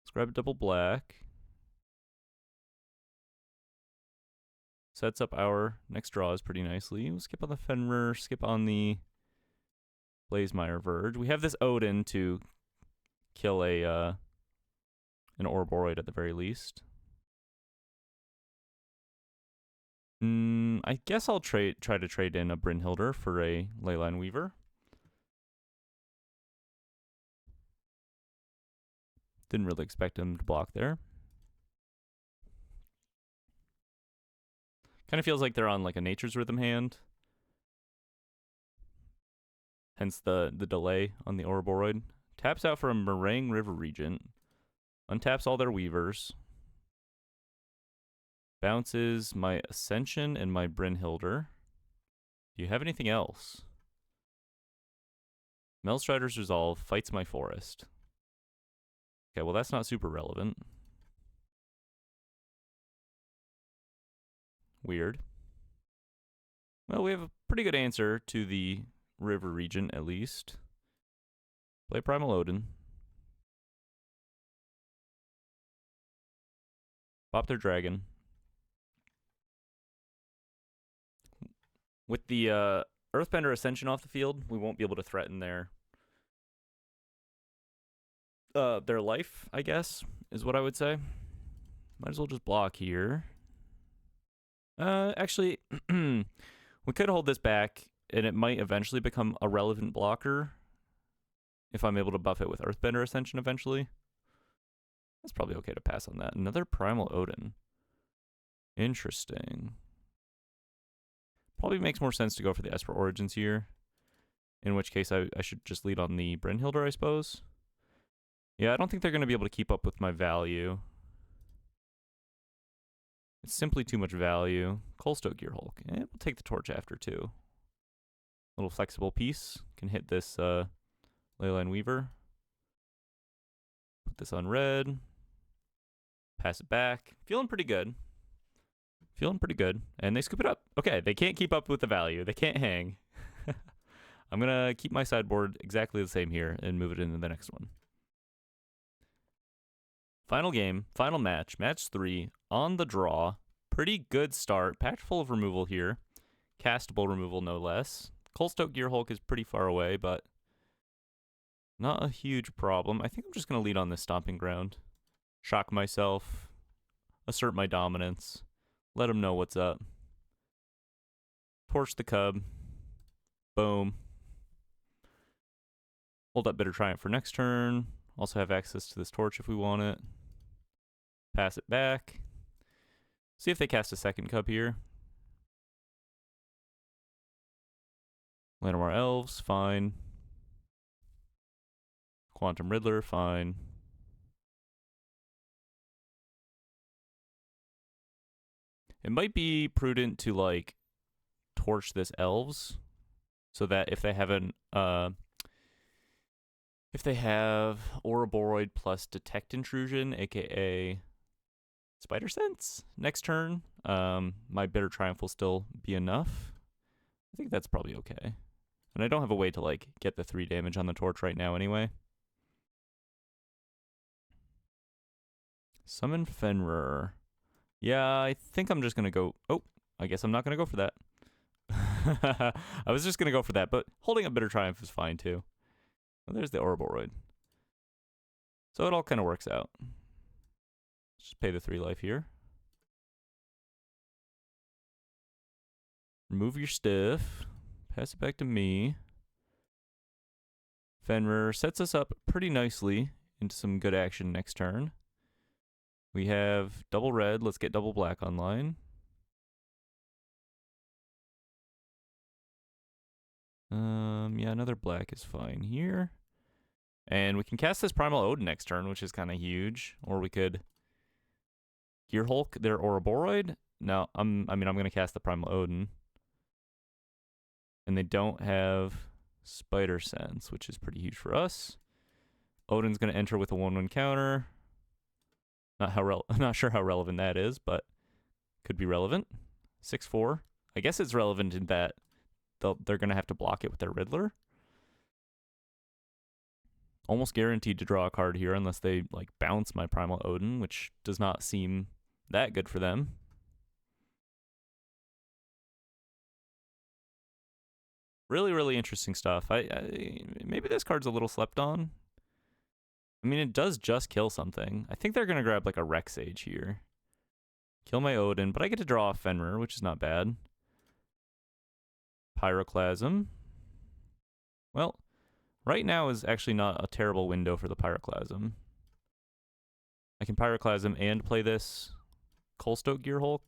Let's grab a double black. Sets up our next draws pretty nicely. We'll skip on the Fenrir, skip on the Blazemire Verge. We have this Odin to kill an Ouroboros at the very least. I guess I'll try to trade in a Brynhildr for a Leyline Weaver. Didn't really expect him to block there. Kind of feels like they're on like a Nature's Rhythm hand. Hence the delay on the Ouroboros. Taps out for a Meringue River Regent. Untaps all their Weavers. Bounces my Ascension and my Brynhildr. Do you have anything else? Melstrider's Resolve fights my Forest. Okay, well that's not super relevant. Weird. Well, we have a pretty good answer to the River Regent, at least. Play Primal Odin. Pop their dragon. With the Earthbender Ascension off the field, we won't be able to threaten their life, I guess, is what I would say. Might as well just block here. Actually, we could hold this back, and it might eventually become a relevant blocker if I'm able to buff it with Earthbender Ascension eventually. That's probably okay to pass on that. Another Primal Odin. Interesting. Probably makes more sense to go for the Esper Origins here. In which case, I should just lead on the Brynhildr, I suppose. Yeah, I don't think they're going to be able to keep up with my value. It's simply too much value. Coalstoke Gearhulk. And we'll take the torch after, too. Little flexible piece. Can hit this Leyline Weaver. Put this on red. Pass it back. Feeling pretty good. Feeling pretty good. And they scoop it up. Okay, they can't keep up with the value. They can't hang. I'm going to keep my sideboard exactly the same here and move it into the next one. Final game, final match, match 3, on the draw. Pretty good start. Packed full of removal here. Castable removal, no less. Coalstoke Gearhulk is pretty far away, but not a huge problem. I think I'm just going to lead on this Stomping Ground. Shock myself. Assert my dominance. Let them know what's up. Torch the Cub. Boom. Hold up Bitter Triumph for next turn. Also have access to this torch if we want it. Pass it back. See if they cast a second Cub here. Llanowar Elves, fine. Quantum Riddler, fine. It might be prudent to like torch this Elves so that if they have Ouroboros plus Detect Intrusion, aka Spider Sense, next turn, my Bitter Triumph will still be enough. I think that's probably okay. And I don't have a way to like get the 3 damage on the torch right now anyway. Summon Fenrir. Yeah, I think I'm just going to go... Oh, I guess I'm not going to go for that. I was just going to go for that, but holding a Bitter Triumph is fine too. Well, there's the Ouroboros. So it all kind of works out. Just pay the 3 life here. Remove your stuff. Pass it back to me. Fenrir sets us up pretty nicely into some good action next turn. We have double red. Let's get double black online. Yeah, another black is fine here. And we can cast this Primal Odin next turn, which is kind of huge. Or we could Gearhulk their Ouroboros. No, I'm going to cast the Primal Odin. And they don't have Spider Sense, which is pretty huge for us. Odin's going to enter with a 1/1 counter. Not sure how relevant that is, but could be relevant. 6-4. I guess it's relevant in that they're going to have to block it with their Riddler. Almost guaranteed to draw a card here unless they like bounce my Primal Odin, which does not seem that good for them. Really, really interesting stuff. Maybe this card's a little slept on. I mean, it does just kill something. I think they're going to grab like a Rex Sage here. Kill my Odin, but I get to draw a Fenrir, which is not bad. Pyroclasm. Well, right now is actually not a terrible window for the Pyroclasm. I can Pyroclasm and play this Coalstoke Gearhulk.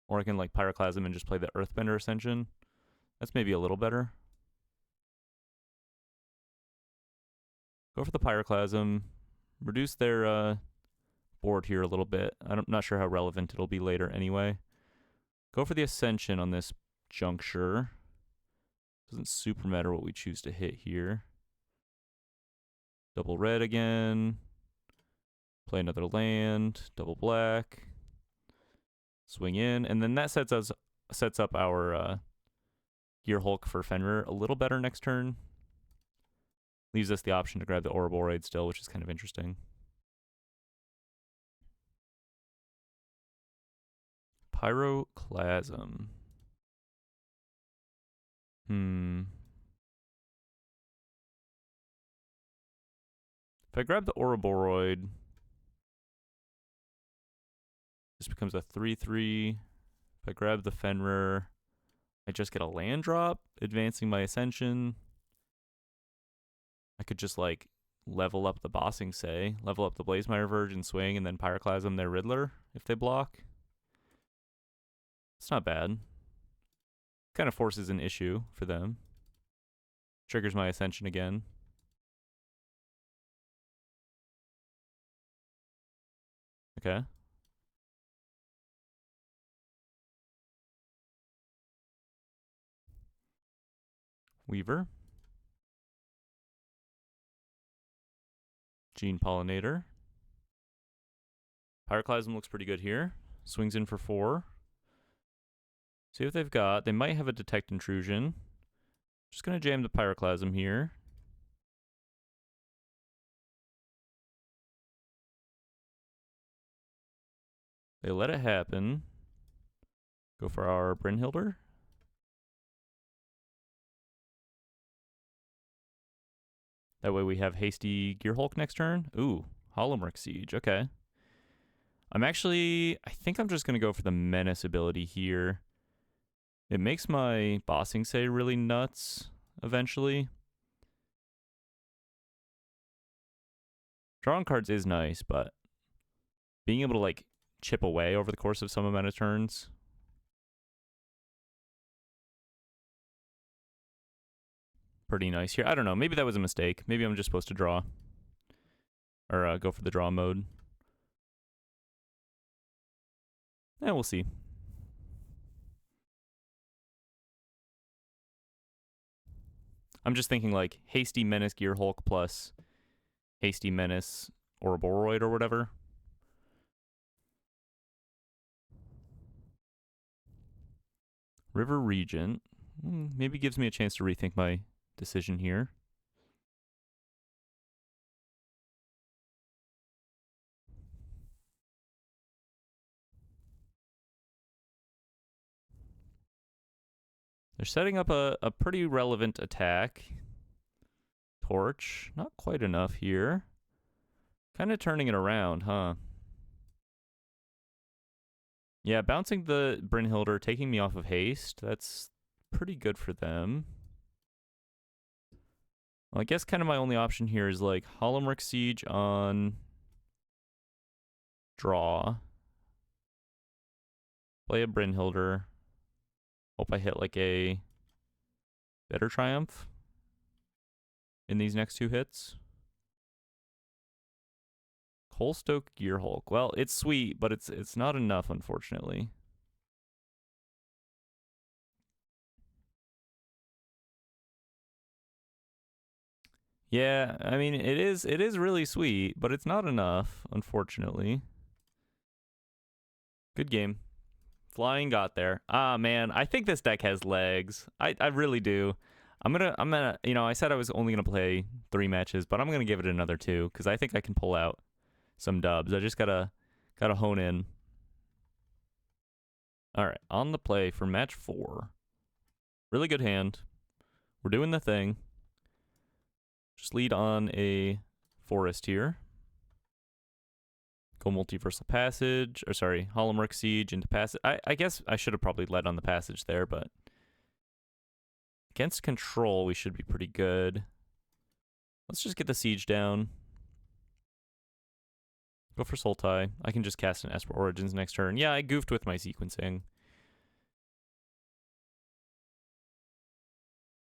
Or I can like Pyroclasm and just play the Earthbender Ascension. That's maybe a little better. Go for the Pyroclasm. Reduce their board here a little bit. I'm not sure how relevant it'll be later anyway. Go for the Ascension on this juncture. Doesn't super matter what we choose to hit here. Double red again. Play another land. Double black. Swing in. And then that sets up our Gearhulk for Fenrir a little better next turn. Leaves us the option to grab the Ouroboros still, which is kind of interesting. Pyroclasm. If I grab the Ouroboros, this becomes a 3/3. If I grab the Fenrir, I just get a land drop, advancing my Ascension. I could just like level up the Bossing Say, level up the Blazemire Virgin Swing, and then Pyroclasm their Riddler if they block. It's not bad. Kind of forces an issue for them. Triggers my Ascension again. Okay. Weaver. Gene Pollinator. Pyroclasm looks pretty good here. Swings in for 4. See what they've got. They might have a Detect Intrusion. Just going to jam the Pyroclasm here. They let it happen. Go for our Brynhilder. That way we have Hasty Gearhulk next turn. Ooh, Hollowmurk Siege. Okay. I think I'm just going to go for the Menace ability here. It makes my Bossing Say really nuts eventually. Drawing cards is nice, but being able to like chip away over the course of some amount of turns. Pretty nice here. I don't know. Maybe that was a mistake. Maybe I'm just supposed to draw. Or go for the draw mode. Yeah, we'll see. I'm just thinking like Hasty Menace Gearhulk plus Hasty Menace Ouroboros or whatever. River Regent. Maybe gives me a chance to rethink my decision here. They're setting up a pretty relevant attack. Torch. Not quite enough here. Kind of turning it around, huh? Yeah, bouncing the Brynhilder, taking me off of haste. That's pretty good for them. Well, I guess kind of my only option here is like Hollowmurk Siege on draw. Play a Brynhilder. Hope I hit like a better Triumph in these next 2 hits. Coalstoke Gearhulk. Well, it's sweet, but it's not enough, unfortunately. Yeah, I mean it is really sweet, but it's not enough, unfortunately. Good game. Flying got there. Ah man, I think this deck has legs. I really do. I'm gonna you know, I said I was only gonna play 3 matches, but I'm gonna give it another 2 because I think I can pull out some dubs. I just gotta hone in. All right, on the play for match 4. Really good hand. We're doing the thing. Just lead on a forest here. Go multiversal passage, or sorry, Hollowmurk Siege into passage. I guess I should have probably led on the passage there, but against control, we should be pretty good. Let's just get the siege down. Go for Sultai. I can just cast an Esper Origins next turn. Yeah, I goofed with my sequencing.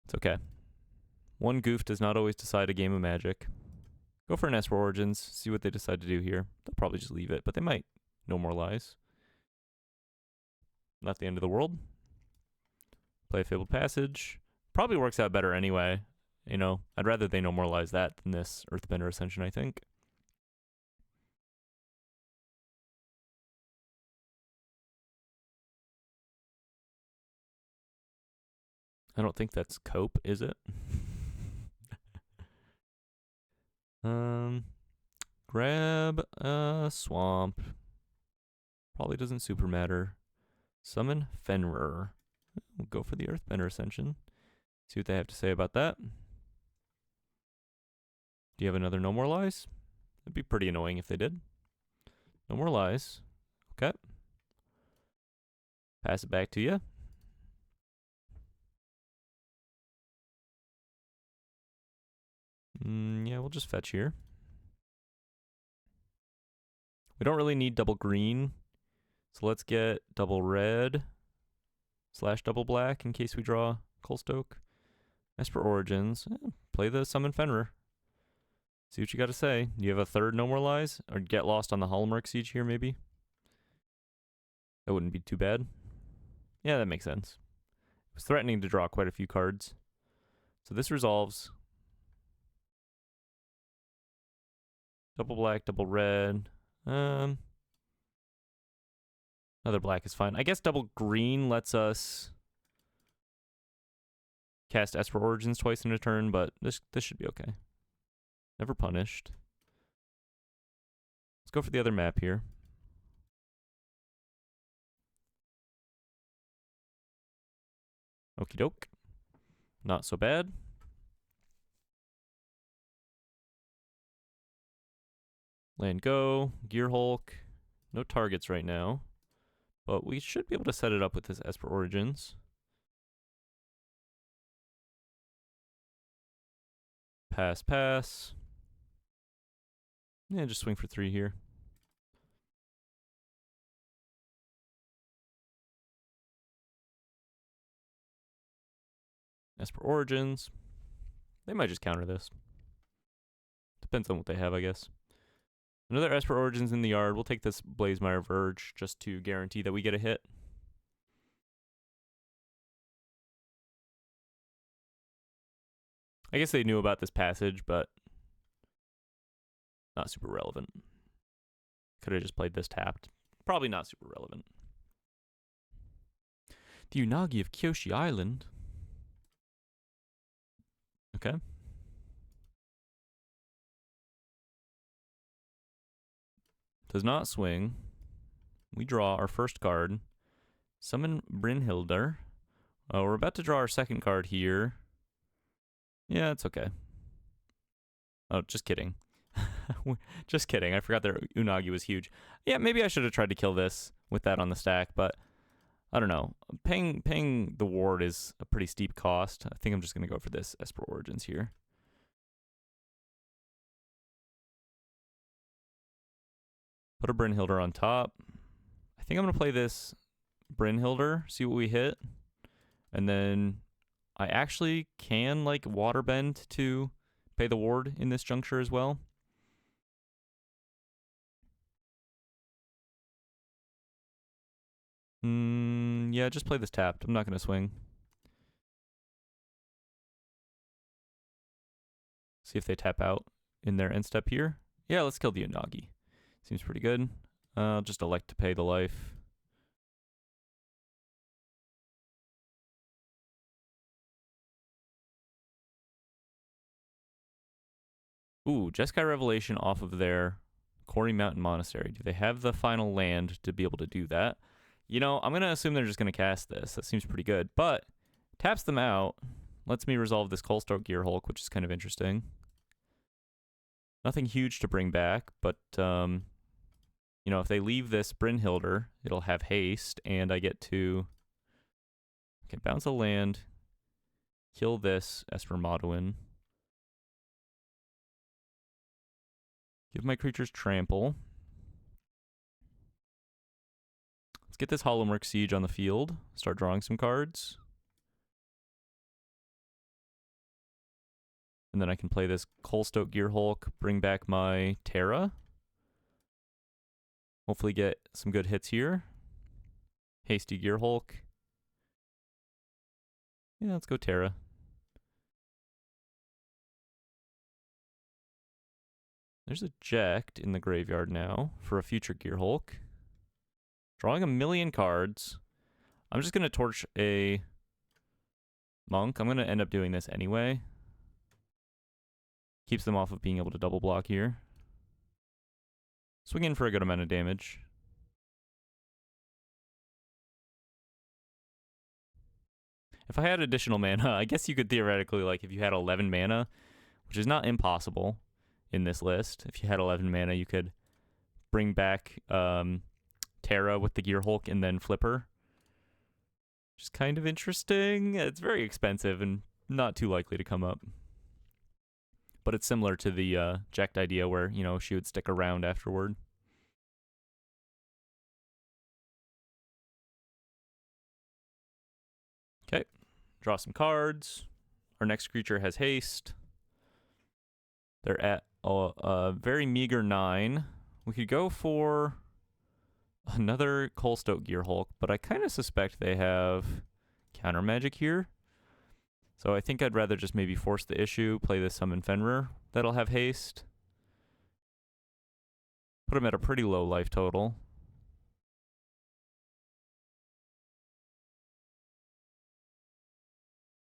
It's okay. One goof does not always decide a game of Magic. Go for an Esper Origins, see what they decide to do here. They'll probably just leave it, but they might. No more lies. Not the end of the world. Play a Fabled Passage. Probably works out better anyway. You know, I'd rather they no more lies that than this Earthbender Ascension, I think. I don't think that's Cope, is it? Grab a swamp. Probably doesn't super matter. Summon Fenrir. We'll go for the Earthbender Ascension. See what they have to say about that. Do you have another No More Lies? It'd be pretty annoying if they did. No more lies. Okay. Pass it back to you. Yeah, we'll just fetch here. We don't really need double green. So let's get double red / double black in case we draw Colstoke. Esper Origins. Play the Summon Fenrir. See what you got to say. Do you have a third No More Lies? Or get lost on the Hollowmurk Siege here, maybe? That wouldn't be too bad. Yeah, that makes sense. I was threatening to draw quite a few cards. So this resolves. Double black, double red. Another black is fine. I guess double green lets us cast Esper Origins twice in a turn, but this should be okay. Never punished. Let's go for the other map here. Okie doke. Not so bad. Land go. Gear Hulk. No targets right now. But we should be able to set it up with this Esper Origins. Pass, pass. Yeah, just swing for 3 here. Esper Origins. They might just counter this. Depends on what they have, I guess. Another Esper Origins in the yard. We'll take this Blazemire Verge just to guarantee that we get a hit. I guess they knew about this passage, but not super relevant. Could have just played this tapped. Probably not super relevant. The Unagi of Kyoshi Island. Okay. Does not swing. We draw our first card. Summon Brynhildr. We're about to draw our second card here. Yeah, it's okay. Oh, just kidding. Just kidding. I forgot their Unagi was huge. Yeah, maybe I should have tried to kill this with that on the stack, but I don't know. Paying the ward is a pretty steep cost. I think I'm just going to go for this Esper Origins here. Put a Brynhildr on top. I think I'm going to play this Brynhildr, see what we hit. And then I actually can like waterbend to pay the ward in this juncture as well. Yeah, just play this tapped. I'm not going to swing. See if they tap out in their end step here. Yeah, let's kill the Unagi. Seems pretty good. I'll just elect to pay the life. Ooh, Jeskai Revelation off of their Quarry Mountain Monastery. Do they have the final land to be able to do that? You know, I'm going to assume they're just going to cast this. That seems pretty good. But taps them out. Lets me resolve this Coalstoke Gearhulk, which is kind of interesting. Nothing huge to bring back, but, you know, if they leave this Brynhilder, it'll have haste, and I get to... Okay, bounce a land. Kill this Esper Moduin. Give my creatures trample. Let's get this Hollowmurk Siege on the field. Start drawing some cards. And then I can play this Coalstoke Gearhulk, bring back my Terra. Hopefully get some good hits here. Hasty Gearhulk. Yeah, let's go Terra. There's a Jekt in the graveyard now for a future Gearhulk. Drawing a million cards. I'm just going to torch a Monk. I'm going to end up doing this anyway. Keeps them off of being able to double block here. Swing in for a good amount of damage. If I had additional mana, I guess you could theoretically, like, if you had 11 mana, which is not impossible in this list. If you had 11 mana, you could bring back Terra with the Gearhulk and then flip her. Which is kind of interesting. It's very expensive and not too likely to come up. But it's similar to the Jekt idea where, you know, she would stick around afterward. Okay, draw some cards. Our next creature has haste. They're at a very meager 9. We could go for another Coalstoke Gearhulk, but I kind of suspect they have counter magic here. So I think I'd rather just maybe force the issue, play this Summon Fenrir. That'll have haste. Put him at a pretty low life total.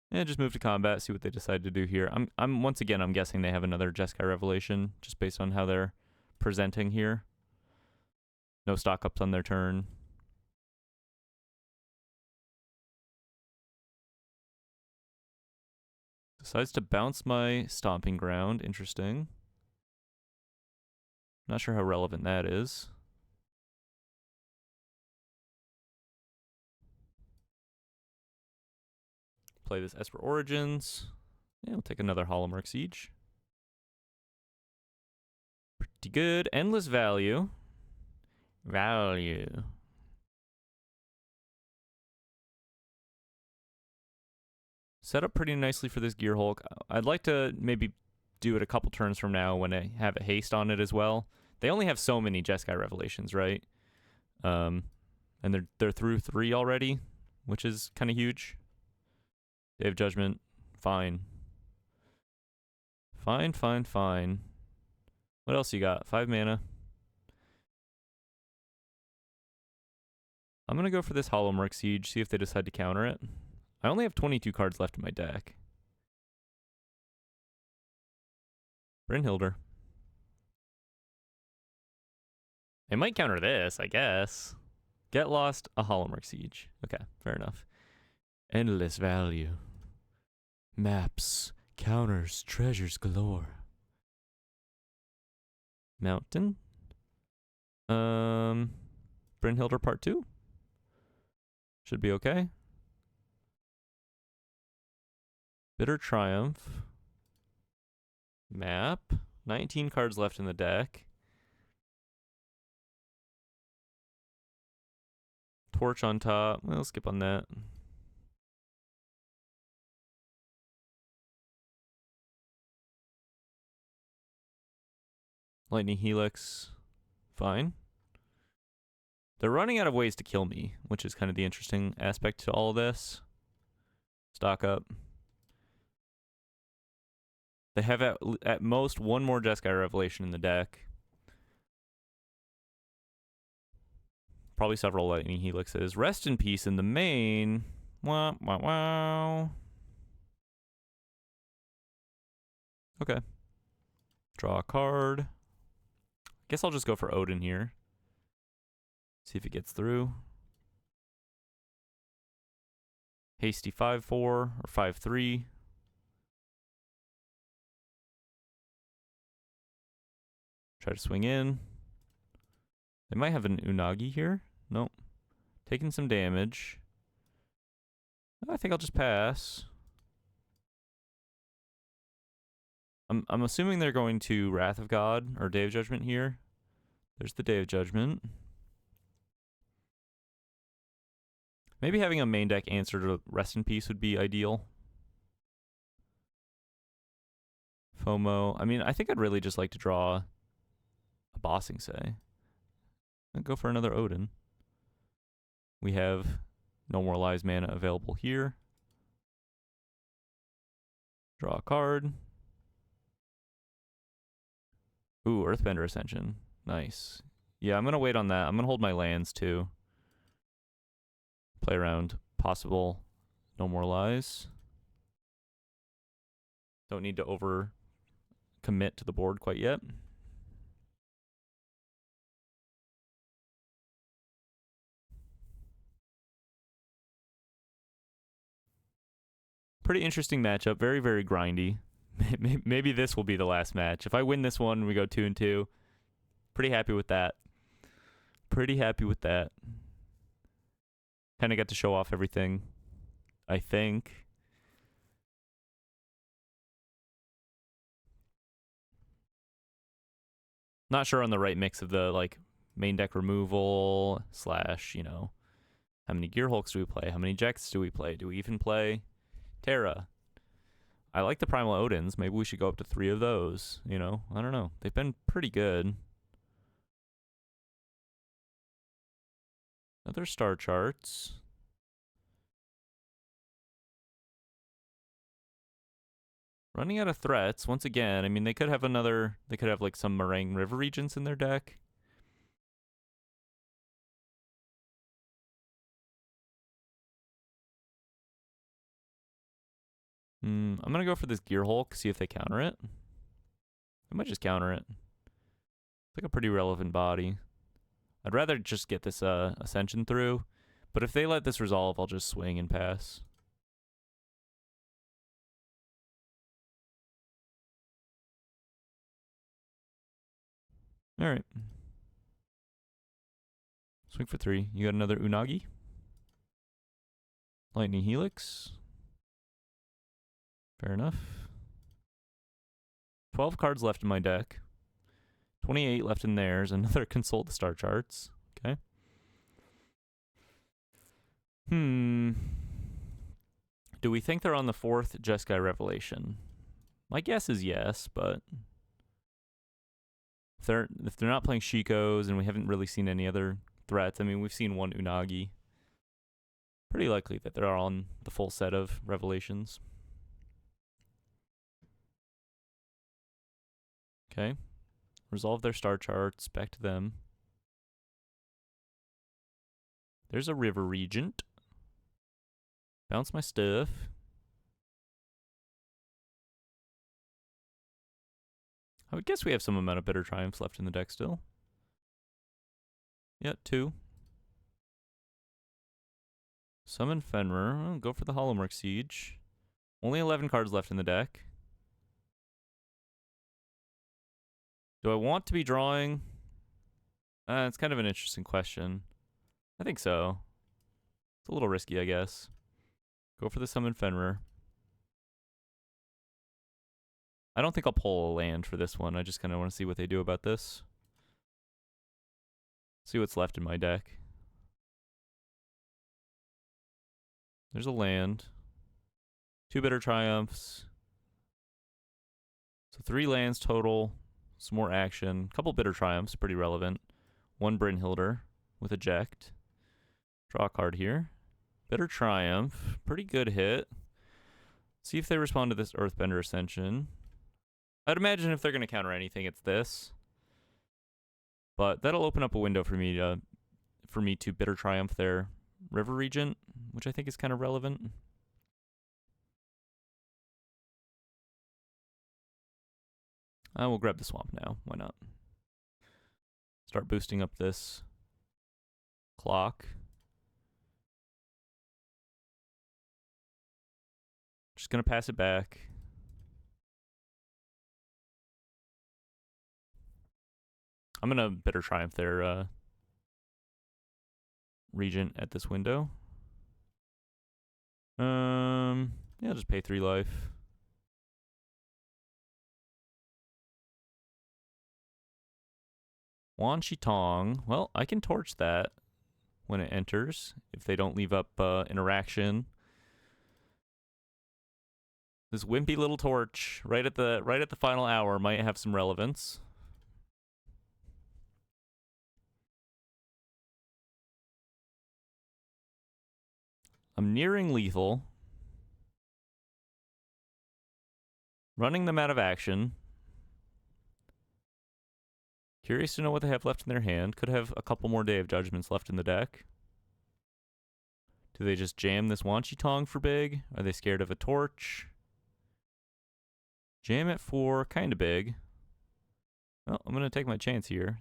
And just move to combat, see what they decide to do here. I'm once again, I'm guessing they have another Jeskai Revelation, just based on how they're presenting here. No stock ups on their turn. Decides to bounce my Stomping Ground. Interesting. Not sure how relevant that is. Play this Esper Origins. Yeah, we'll take another Hollowmurk Siege. Pretty good. Endless value. Set up pretty nicely for this Gearhulk. I'd like to maybe do it a couple turns from now when I have a haste on it as well. They only have so many Jeskai Revelations, right? And they're through 3 already, which is kind of huge. Day of Judgment, fine. Fine. What else you got? 5 mana. I'm going to go for this Hollowmurk Siege, see if they decide to counter it. I only have 22 cards left in my deck. Brynhilder. They might counter this, I guess. Get lost, a Hollowmurk Siege. Okay, fair enough. Endless value. Maps, counters, treasures galore. Mountain. Brynhilder Part 2. Should be okay. Bitter Triumph. Map. 19 cards left in the deck. Torch on top. We'll skip on that. Lightning Helix. Fine. They're running out of ways to kill me, which is kind of the interesting aspect to all this. Stock up. They have at most one more Jeskai Revelation in the deck. Probably several Lightning Helixes. Rest in Peace in the main. Wow, wow, wow. Okay. Draw a card. Guess I'll just go for Odin here. See if it gets through. Hasty 5-4 or 5-3. Try to swing in. They might have an Unagi here. Nope. Taking some damage. I think I'll just pass. I'm assuming they're going to Wrath of God or Day of Judgment here. There's the Day of Judgment. Maybe having a main deck answer to Rest in Peace would be ideal. FOMO. I mean, I think I'd really just like to draw a Bossing Say. I'd go for another Odin. We have No More Lies mana available here. Draw a card. Ooh, Earthbender Ascension. Nice. Yeah, I'm going to wait on that. I'm going to hold my lands too. Play around possible No More Lies. Don't need to over commit to the board quite yet. Pretty interesting matchup. Very, very grindy. Maybe this will be the last match. If I win this one, we go 2-2. Pretty happy with that. Pretty happy with that. Kind of got to show off everything, I think. Not sure on the right mix of the like main deck removal / you know, how many Gearhulks do we play? How many Jeks do we play? Do we even play Terra? I like the Primal Odins. Maybe we should go up to 3 of those, you know? I don't know. They've been pretty good. Other star charts. Running out of threats once again. I mean, they could have another. They could have like some Moraine River Regents in their deck. I'm gonna go for this Gearhulk. See if they counter it. They might just counter it. It's like a pretty relevant body. I'd rather just get this Ascension through, but if they let this resolve, I'll just swing and pass. All right. Swing for 3. You got another Unagi. Lightning Helix. Fair enough. 12 cards left in my deck. 28 left in theirs. Another Consult the Star Charts. Okay. Do we think they're on the 4th Jeskai Revelation? My guess is yes, but if they're not playing Shikos and we haven't really seen any other threats, I mean, we've seen one Unagi. Pretty likely that they're on the full set of Revelations. Okay. Resolve their star charts. Back to them. There's a River Regent. Bounce my stuff. I would guess we have some amount of Bitter Triumphs left in the deck still. Yeah, 2. Summon Fenrir. I'll go for the Hollowmurk Siege. Only 11 cards left in the deck. Do I want to be drawing? It's kind of an interesting question. I think so. It's a little risky, I guess. Go for the Summon Fenrir. I don't think I'll pull a land for this one. I just kind of want to see what they do about this. See what's left in my deck. There's a land. 2 Bitter Triumphs. So 3 lands total. Some more action. Couple Bitter Triumphs, pretty relevant. 1 Brynhildr with eject. Draw a card here. Bitter Triumph, pretty good hit. See if they respond to this Earthbender Ascension. I'd imagine if they're going to counter anything, it's this. But that'll open up a window for me to Bitter Triumph their River Regent, which I think is kind of relevant. I will grab the Swamp now. Why not? Start boosting up this clock. Just going to pass it back. I'm going to Bitter Triumph their Regent at this window. Yeah, just pay 3 life. Wan Shi Tong. Well, I can torch that when it enters if they don't leave up interaction. This wimpy little torch right at the final hour might have some relevance. I'm nearing lethal. Running them out of action. Curious to know what they have left in their hand. Could have a couple more Day of Judgments left in the deck. Do they just jam this Wan Shi Tong for big? Are they scared of a torch? Jam it for kind of big. Well, I'm going to take my chance here.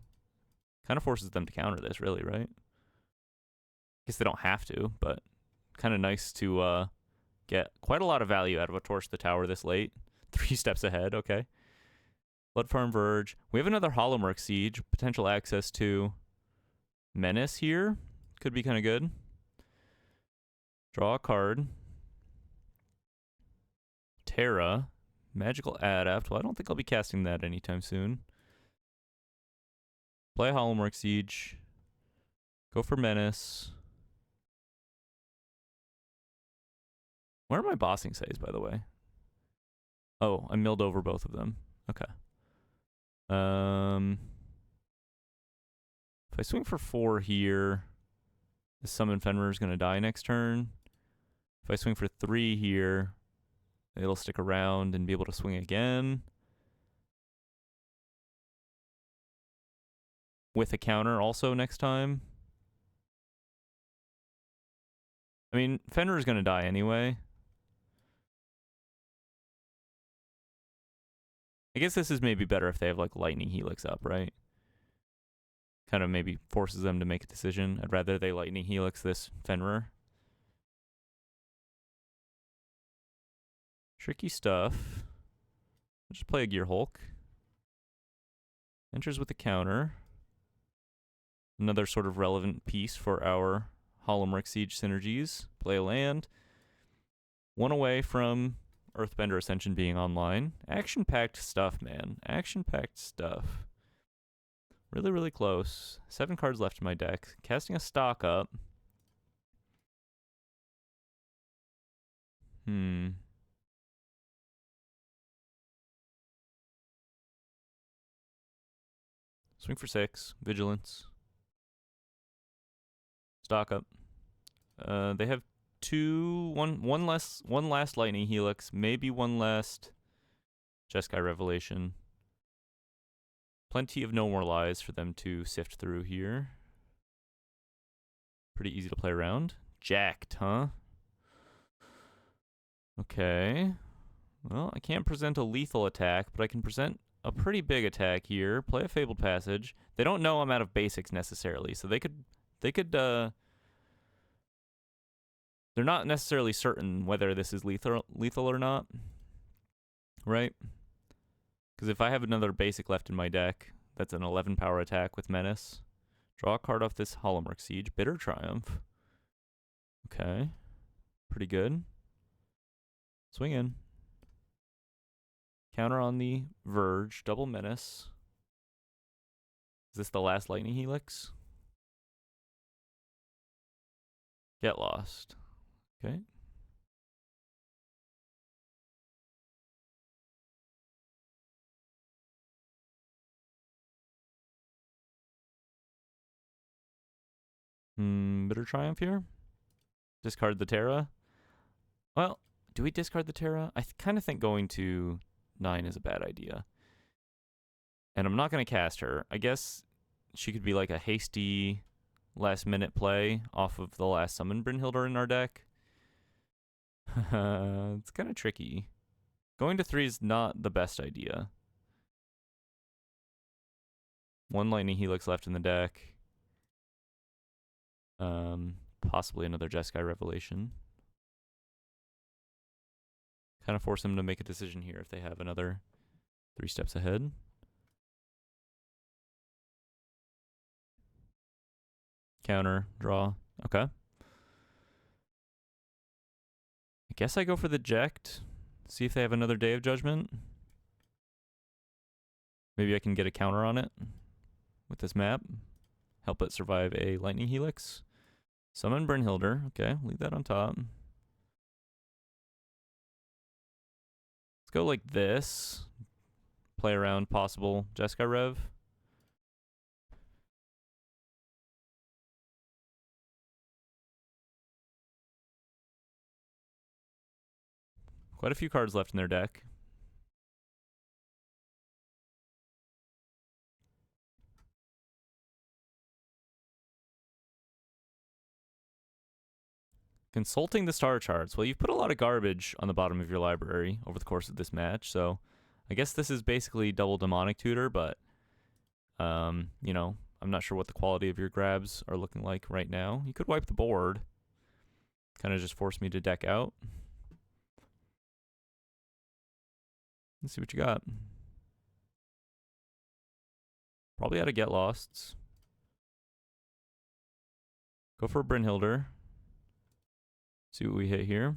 Kind of forces them to counter this, really, right? Guess they don't have to, but kind of nice to get quite a lot of value out of a Torch the Tower this late. 3 steps ahead, okay. Blood Farm Verge. We have another Hollowmurk Siege. Potential access to Menace here. Could be kind of good. Draw a card. Terra. Magical Adept. Well, I don't think I'll be casting that anytime soon. Play Hollowmurk Siege. Go for Menace. Where are my bossing saves, by the way? Oh, I milled over both of them. Okay. If I swing for 4 here, the Summon Fenrir is going to die next turn. If I swing for 3 here, it'll stick around and be able to swing again. With a counter also next time. I mean, Fenrir is going to die anyway. I guess this is maybe better if they have like Lightning Helix up, right? Kind of maybe forces them to make a decision. I'd rather they Lightning Helix this Fenrir. Tricky stuff. I'll just play a Gear Hulk. Enters with a counter. Another sort of relevant piece for our Hollowmurk Siege synergies. Play a land. 1 away from Earthbender Ascension being online. Action-packed stuff, man. Action-packed stuff. Really, really close. 7 cards left in my deck. Casting a stock up. Swing for 6. Vigilance. Stock up. They have one last Lightning Helix, maybe one last Jeskai Revelation. Plenty of No More Lies for them to sift through here. Pretty easy to play around. Jacked, huh? Okay. Well, I can't present a lethal attack, but I can present a pretty big attack here. Play a Fabled Passage. They don't know I'm out of basics necessarily, so they could they're not necessarily certain whether this is lethal or not, right? Because if I have another basic left in my deck, that's an 11 power attack with Menace. Draw a card off this Hollowmurk Siege. Bitter Triumph. Okay. Pretty good. Swing in. Counter on the Verge. Double Menace. Is this the last Lightning Helix? Get lost. Okay. Bitter Triumph here. Discard the Terra. Well, do we discard the Terra? I kind of think going to 9 is a bad idea. And I'm not going to cast her. I guess she could be like a hasty last minute play off of the last summon Brynhilder in our deck. It's kind of tricky. Going to 3 is not the best idea. 1 Lightning Helix left in the deck. Possibly another Jeskai Revelation. Kind of force them to make a decision here if they have another 3 steps ahead. Counter, draw. Okay. I guess I go for the Ject. See if they have another Day of Judgment. Maybe I can get a counter on it with this map. Help it survive a Lightning Helix. Summon Brynhilder. Okay, leave that on top. Let's go like this. Play around possible Jeskai Rev. Quite a few cards left in their deck. Consulting the star charts. Well, you've put a lot of garbage on the bottom of your library over the course of this match, so I guess this is basically double Demonic Tutor, but, you know, I'm not sure what the quality of your grabs are looking like right now. You could wipe the board. Kind of just force me to deck out. Let's see what you got. Probably out of Get Losts. Go for a Brynhilder. See what we hit here.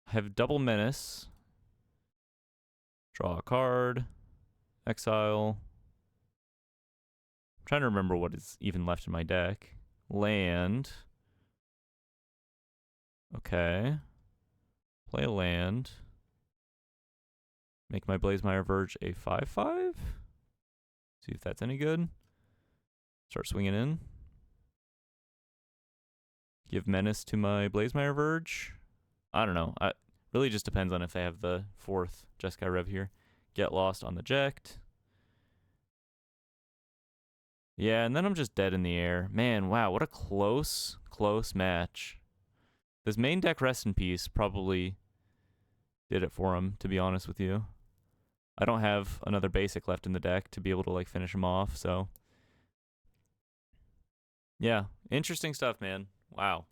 I have double Menace. Draw a card. Exile. I'm trying to remember what is even left in my deck. Land. Okay. Play a land. Make my Blazemire Verge a 5/5. See if that's any good. Start swinging in. Give Menace to my Blazemire Verge. I don't know. It really just depends on if they have the 4th Jeskai Rev here. Get Lost on the Ject. Yeah, and then I'm just dead in the air. Man, wow, what a close match. This main deck Rest in Peace probably did it for him, to be honest with you. I don't have another basic left in the deck to be able to like finish him off, so yeah, interesting stuff, man. Wow.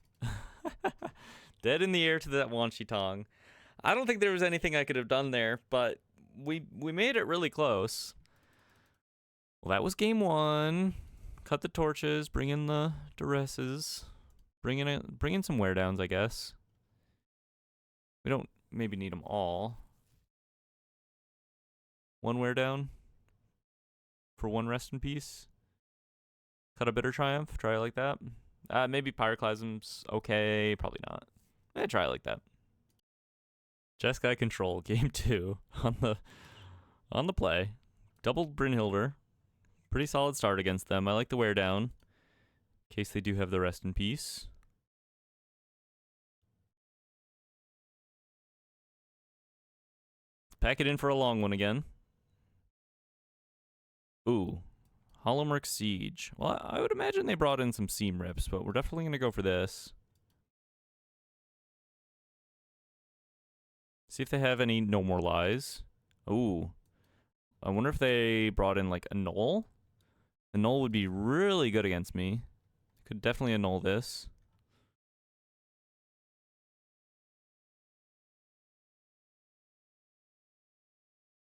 Dead in the air to that Wan Shi Tong. I don't think there was anything I could have done there, but we made it really close. Well, that was game 1. Cut the torches, bring in the duresses, bring in some wear downs, I guess. We don't maybe need them all. 1 wear down for 1 Rest in Peace. Cut a Bitter Triumph, try it like that. Maybe Pyroclasm's okay, probably not. Try it like that. Jeskai Control, game 2 on the play. Doubled Brynhilder. Pretty solid start against them. I like the wear down, in case they do have the Rest in Peace. Let's pack it in for a long one again. Ooh. Hollowmurk Siege. Well, I would imagine they brought in some seam rips, but we're definitely going to go for this. See if they have any No More Lies. Ooh. I wonder if they brought in like a Null. The Null would be really good against me. Could definitely annul this.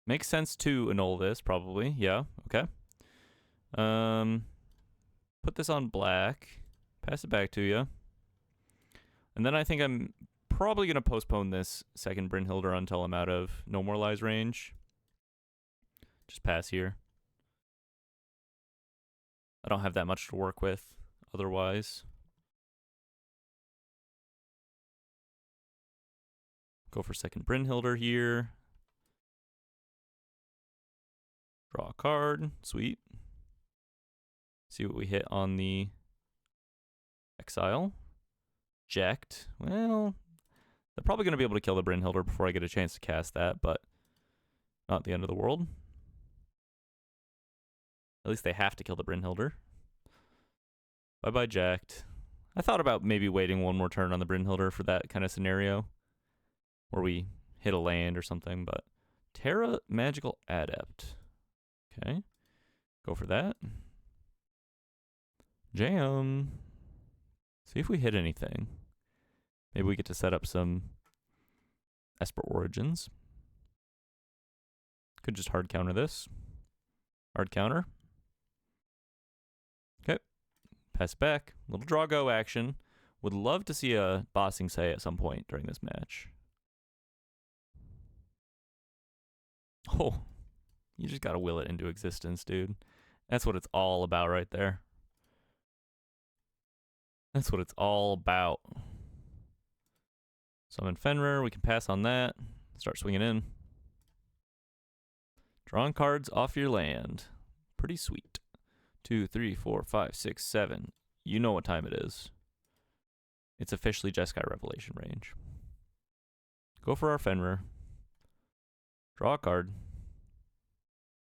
Makes sense to annul this, probably. Yeah, okay. Put this on black. Pass it back to you. And then I think I'm probably going to postpone this second Brynhilder until I'm out of No More Lies range. Just pass here. I don't have that much to work with otherwise. Go for second Brynhilder here. Draw a card. Sweet. See what we hit on the Exile. Ject. Well, they're probably going to be able to kill the Brynhilder before I get a chance to cast that, but not the end of the world. At least they have to kill the Brynhilder. Bye-bye Jacked. I thought about maybe waiting one more turn on the Brynhilder for that kind of scenario. Where we hit a land or something, but Terra Magical Adept. Okay. Go for that. Jam. See if we hit anything. Maybe we get to set up some Esper Origins. Could just hard counter this. Hard counter. Okay. Pass back. Little draw go action. Would love to see a Bossing Say at some point during this match. Oh, you just gotta will it into existence, dude. That's what it's all about right there. That's what it's all about. Summon Fenrir, we can pass on that. Start swinging in. Drawing cards off your land. Pretty sweet. 2, 3, 4, 5, 6, 7. You know what time it is. It's officially Jeskai Revelation range. Go for our Fenrir. Draw a card.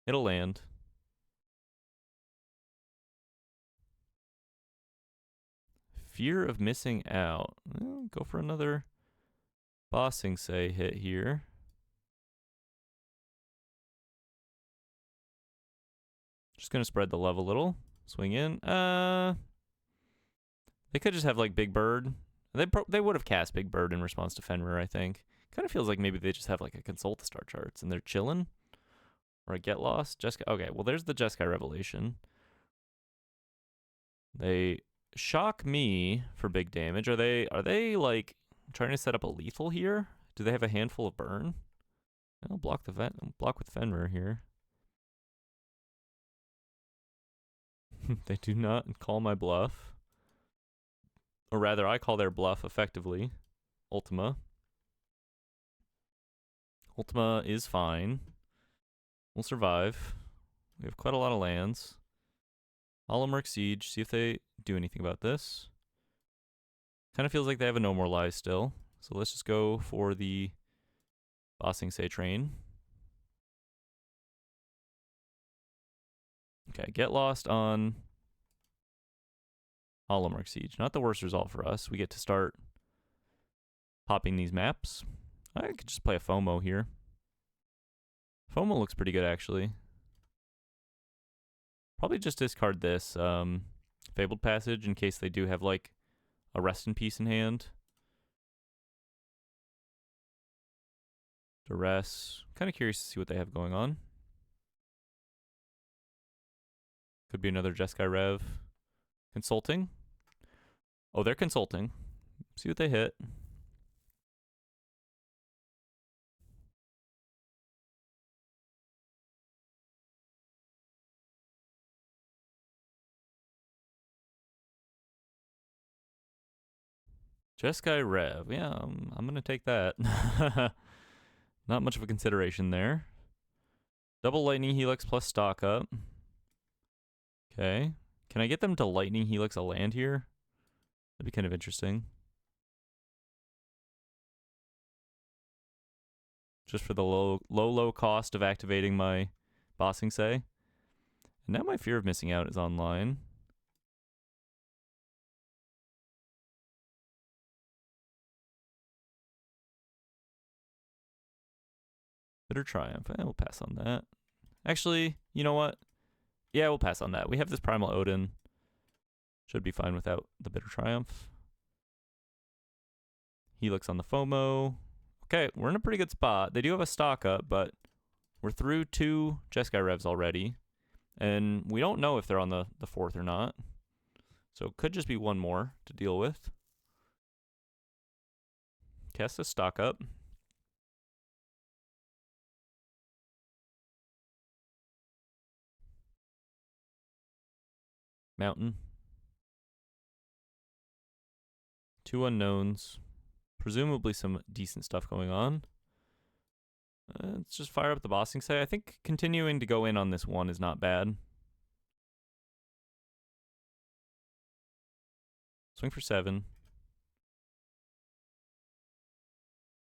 Hit a land. Fear of missing out. Well, go for another Bossing Say hit here. Just gonna spread the love a little. Swing in. They could just have like Big Bird. They would have cast Big Bird in response to Fenrir, I think. Kind of feels like maybe they just have like a Consult to start charts and they're chilling. Or a Get Lost. Jeskai. Okay, well there's the Jeskai Revelation. They shock me for big damage. Are they like trying to set up a lethal here? Do they have a handful of burn? I'll block with Fenrir here. They do not call my bluff. Or rather, I call their bluff effectively. Ultima. Ultima is fine. We'll survive. We have quite a lot of lands. Hollowmurk Siege. See if they do anything about this. Kind of feels like they have a No More Lies still. So let's just go for the Bossing Say train. Okay, get lost on Hollowmurk Siege. Not the worst result for us. We get to start popping these maps. I could just play a FOMO here. FOMO looks pretty good, actually. Probably just discard this Fabled Passage in case they do have, like, a Rest in Peace in hand. Duress. Kind of curious to see what they have going on. Could be another Jeskai Rev. Consulting. Oh, they're consulting. See what they hit. Jeskai Rev. Yeah, I'm going to take that. Not much of a consideration there. Double Lightning Helix plus stock up. Okay. Can I get them to Lightning Helix a land here? That'd be kind of interesting. Just for the low cost of activating my Bossing Say. And now my fear of missing out is online. Bitter Triumph. We'll pass on that. Actually, you know what? Yeah, we'll pass on that. We have this Primal Odin. Should be fine without the Bitter Triumph. Helix on the FOMO. Okay, we're in a pretty good spot. They do have a stock up, but we're through 2 Jeskai Revs already. And we don't know if they're on the 4th or not. So it could just be one more to deal with. Cast a stock up. Mountain. 2 unknowns. Presumably some decent stuff going on. Let's just fire up the Bossing Say. I think continuing to go in on this one is not bad. Swing for 7.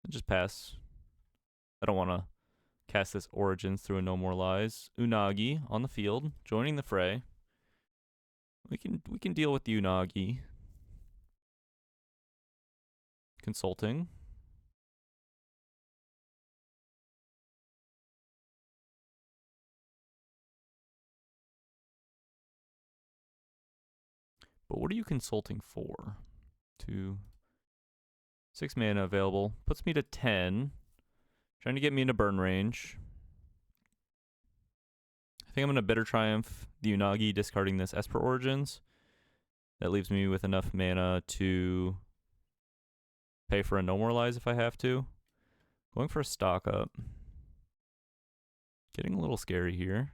Just pass. I don't want to cast this Origins through a No More Lies. Unagi on the field, joining the fray. We can deal with the Unagi. Consulting. But what are you consulting for? 6 mana available. Puts me to 10. Trying to get me into burn range. I think I'm going to Bitter Triumph the Unagi, discarding this Esper Origins. That leaves me with enough mana to pay for a No More Lies if I have to. Going for a stock up. Getting a little scary here.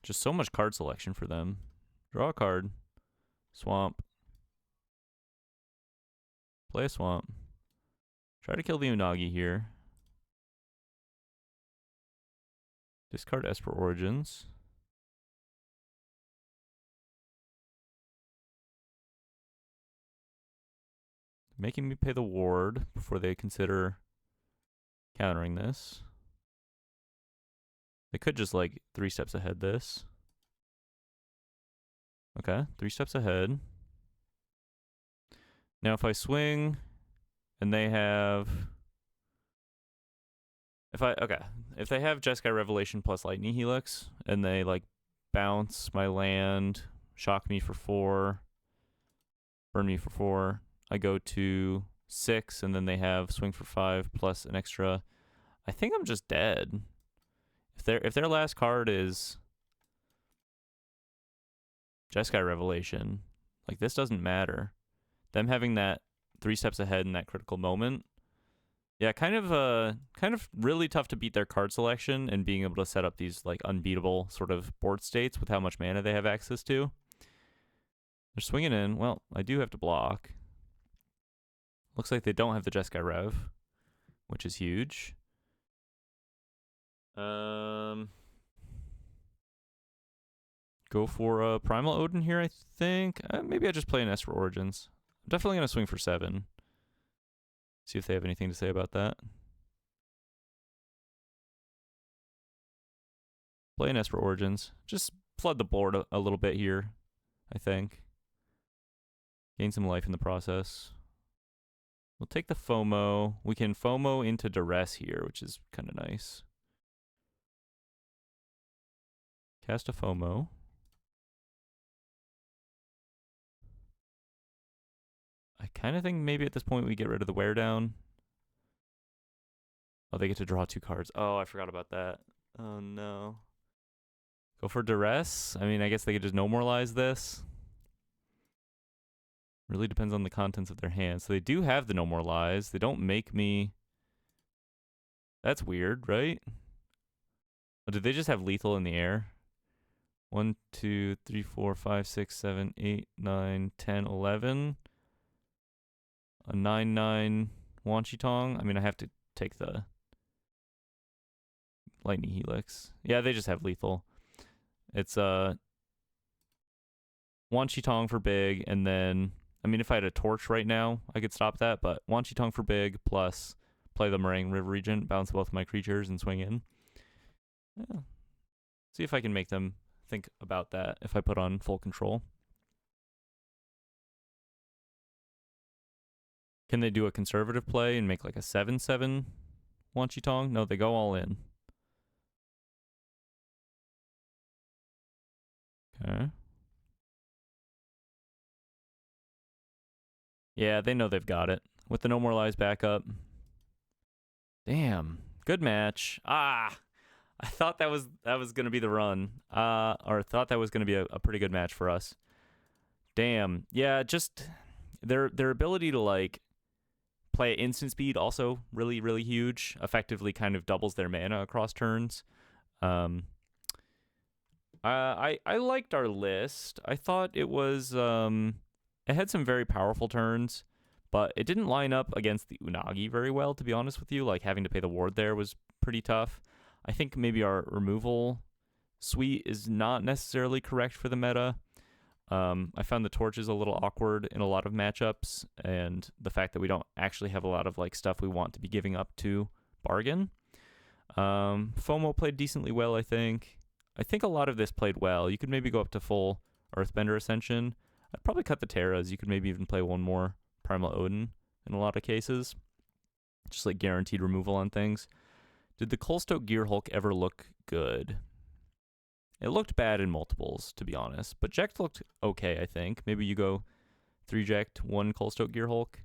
Just so much card selection for them. Draw a card. Swamp. Play a swamp. Try to kill the Unagi here. Discard Esper Origins. Making me pay the ward before they consider countering this. They could just like 3 steps ahead this. Okay, 3 steps ahead. Now if I swing and they have... If they have Jeskai Revelation plus Lightning Helix and they like bounce my land, shock me for 4, burn me for 4, I go to 6 and then they have swing for 5 plus an extra. I think I'm just dead. If their last card is Jeskai Revelation, like this doesn't matter. Them having that 3 steps ahead in that critical moment, yeah, kind of really tough to beat their card selection and being able to set up these like unbeatable sort of board states with how much mana they have access to. They're swinging in. Well, I do have to block. Looks like they don't have the Jeskai Rev, which is huge. Go for a Primal Odin here, I think. Maybe I just play an Esper Origins. I'm definitely going to swing for 7. See if they have anything to say about that. Play an Esper Origins. Just flood the board a little bit here, I think. Gain some life in the process. We'll take the FOMO. We can FOMO into Duress here, which is kind of nice. Cast a FOMO. I kind of think maybe at this point we get rid of the wear down. Oh, they get to draw 2 cards. Oh, I forgot about that. Oh, no. Go for Duress. I mean, I guess they could just No More Lies this. Really depends on the contents of their hand. So they do have the No More Lies. They don't make me... That's weird, right? Oh, did they just have lethal in the air? 1, 2, 3, 4, 5, 6, 7, 8, 9, 10, 11. A 9/9 Wanchitong. I mean, I have to take the Lightning Helix. Yeah, they just have lethal. It's Wanchitong for big, and then I mean, if I had a torch right now, I could stop that. But Wanchitong for big plus play the Meringue River Regent, bounce both my creatures, and swing in. Yeah. See if I can make them think about that if I put on full control. Can they do a conservative play and make like a 7/7 Wanchitong? No, they go all in. Okay. Yeah, they know they've got it. With the No More Lies backup. Damn. Good match. I thought that was going to be the run. Or thought that was going to be a pretty good match for us. Damn. Yeah, just their ability to like play at instant speed also really, really huge. Effectively kind of doubles their mana across turns. I liked our list. I thought it was it had some very powerful turns, but it didn't line up against the Unagi very well, to be honest with you. Like, having to pay the ward there was pretty tough. I think maybe our removal suite is not necessarily correct for the meta. I found the torches a little awkward in a lot of matchups, and the fact that we don't actually have a lot of like stuff we want to be giving up to bargain. FOMO played decently well, I think. I think a lot of this played well. You could maybe go up to full Earthbender Ascension. I'd probably cut the Terras. You could maybe even play one more Primal Odin in a lot of cases. Just like guaranteed removal on things. Did the Kolstoke Gear Hulk ever look good? It looked bad in multiples, to be honest. But Jekt looked okay, I think. Maybe you go 3 Jekt, 1 Kolstoke Gear Hulk.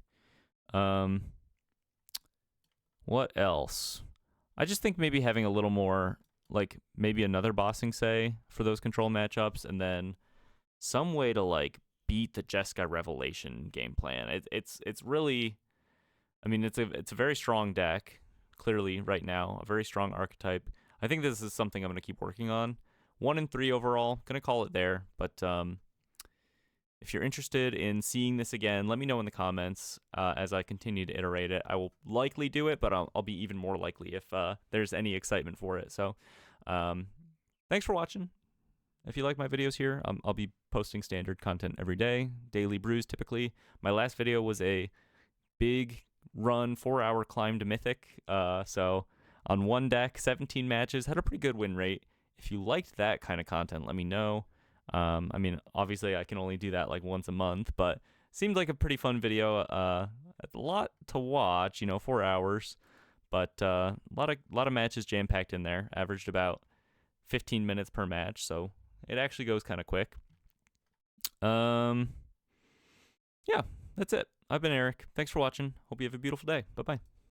What else? I just think maybe having a little more, like, maybe another bossing say for those control matchups, and then some way to, like, beat the Jeskai Revelation game plan. It's really, I mean, it's a very strong deck, clearly, right now. A very strong archetype. I think this is something I'm going to keep working on. 1 and 3 overall. Gonna call it there. But if you're interested in seeing this again, let me know in the comments as I continue to iterate it. I will likely do it, but I'll be even more likely if there's any excitement for it. So thanks for watching. If you like my videos here, I'll be posting standard content every day, daily brews typically. My last video was a big run, 4-hour climb to Mythic. So on one deck, 17 matches, had a pretty good win rate. If you liked that kind of content, let me know. I mean, obviously I can only do that like once a month, but seemed like a pretty fun video. A lot to watch, 4 hours, but a lot of matches jam-packed in there. Averaged about 15 minutes per match, so it actually goes kind of quick. Yeah, that's it. I've been Eric. Thanks for watching. Hope you have a beautiful day. Bye-bye.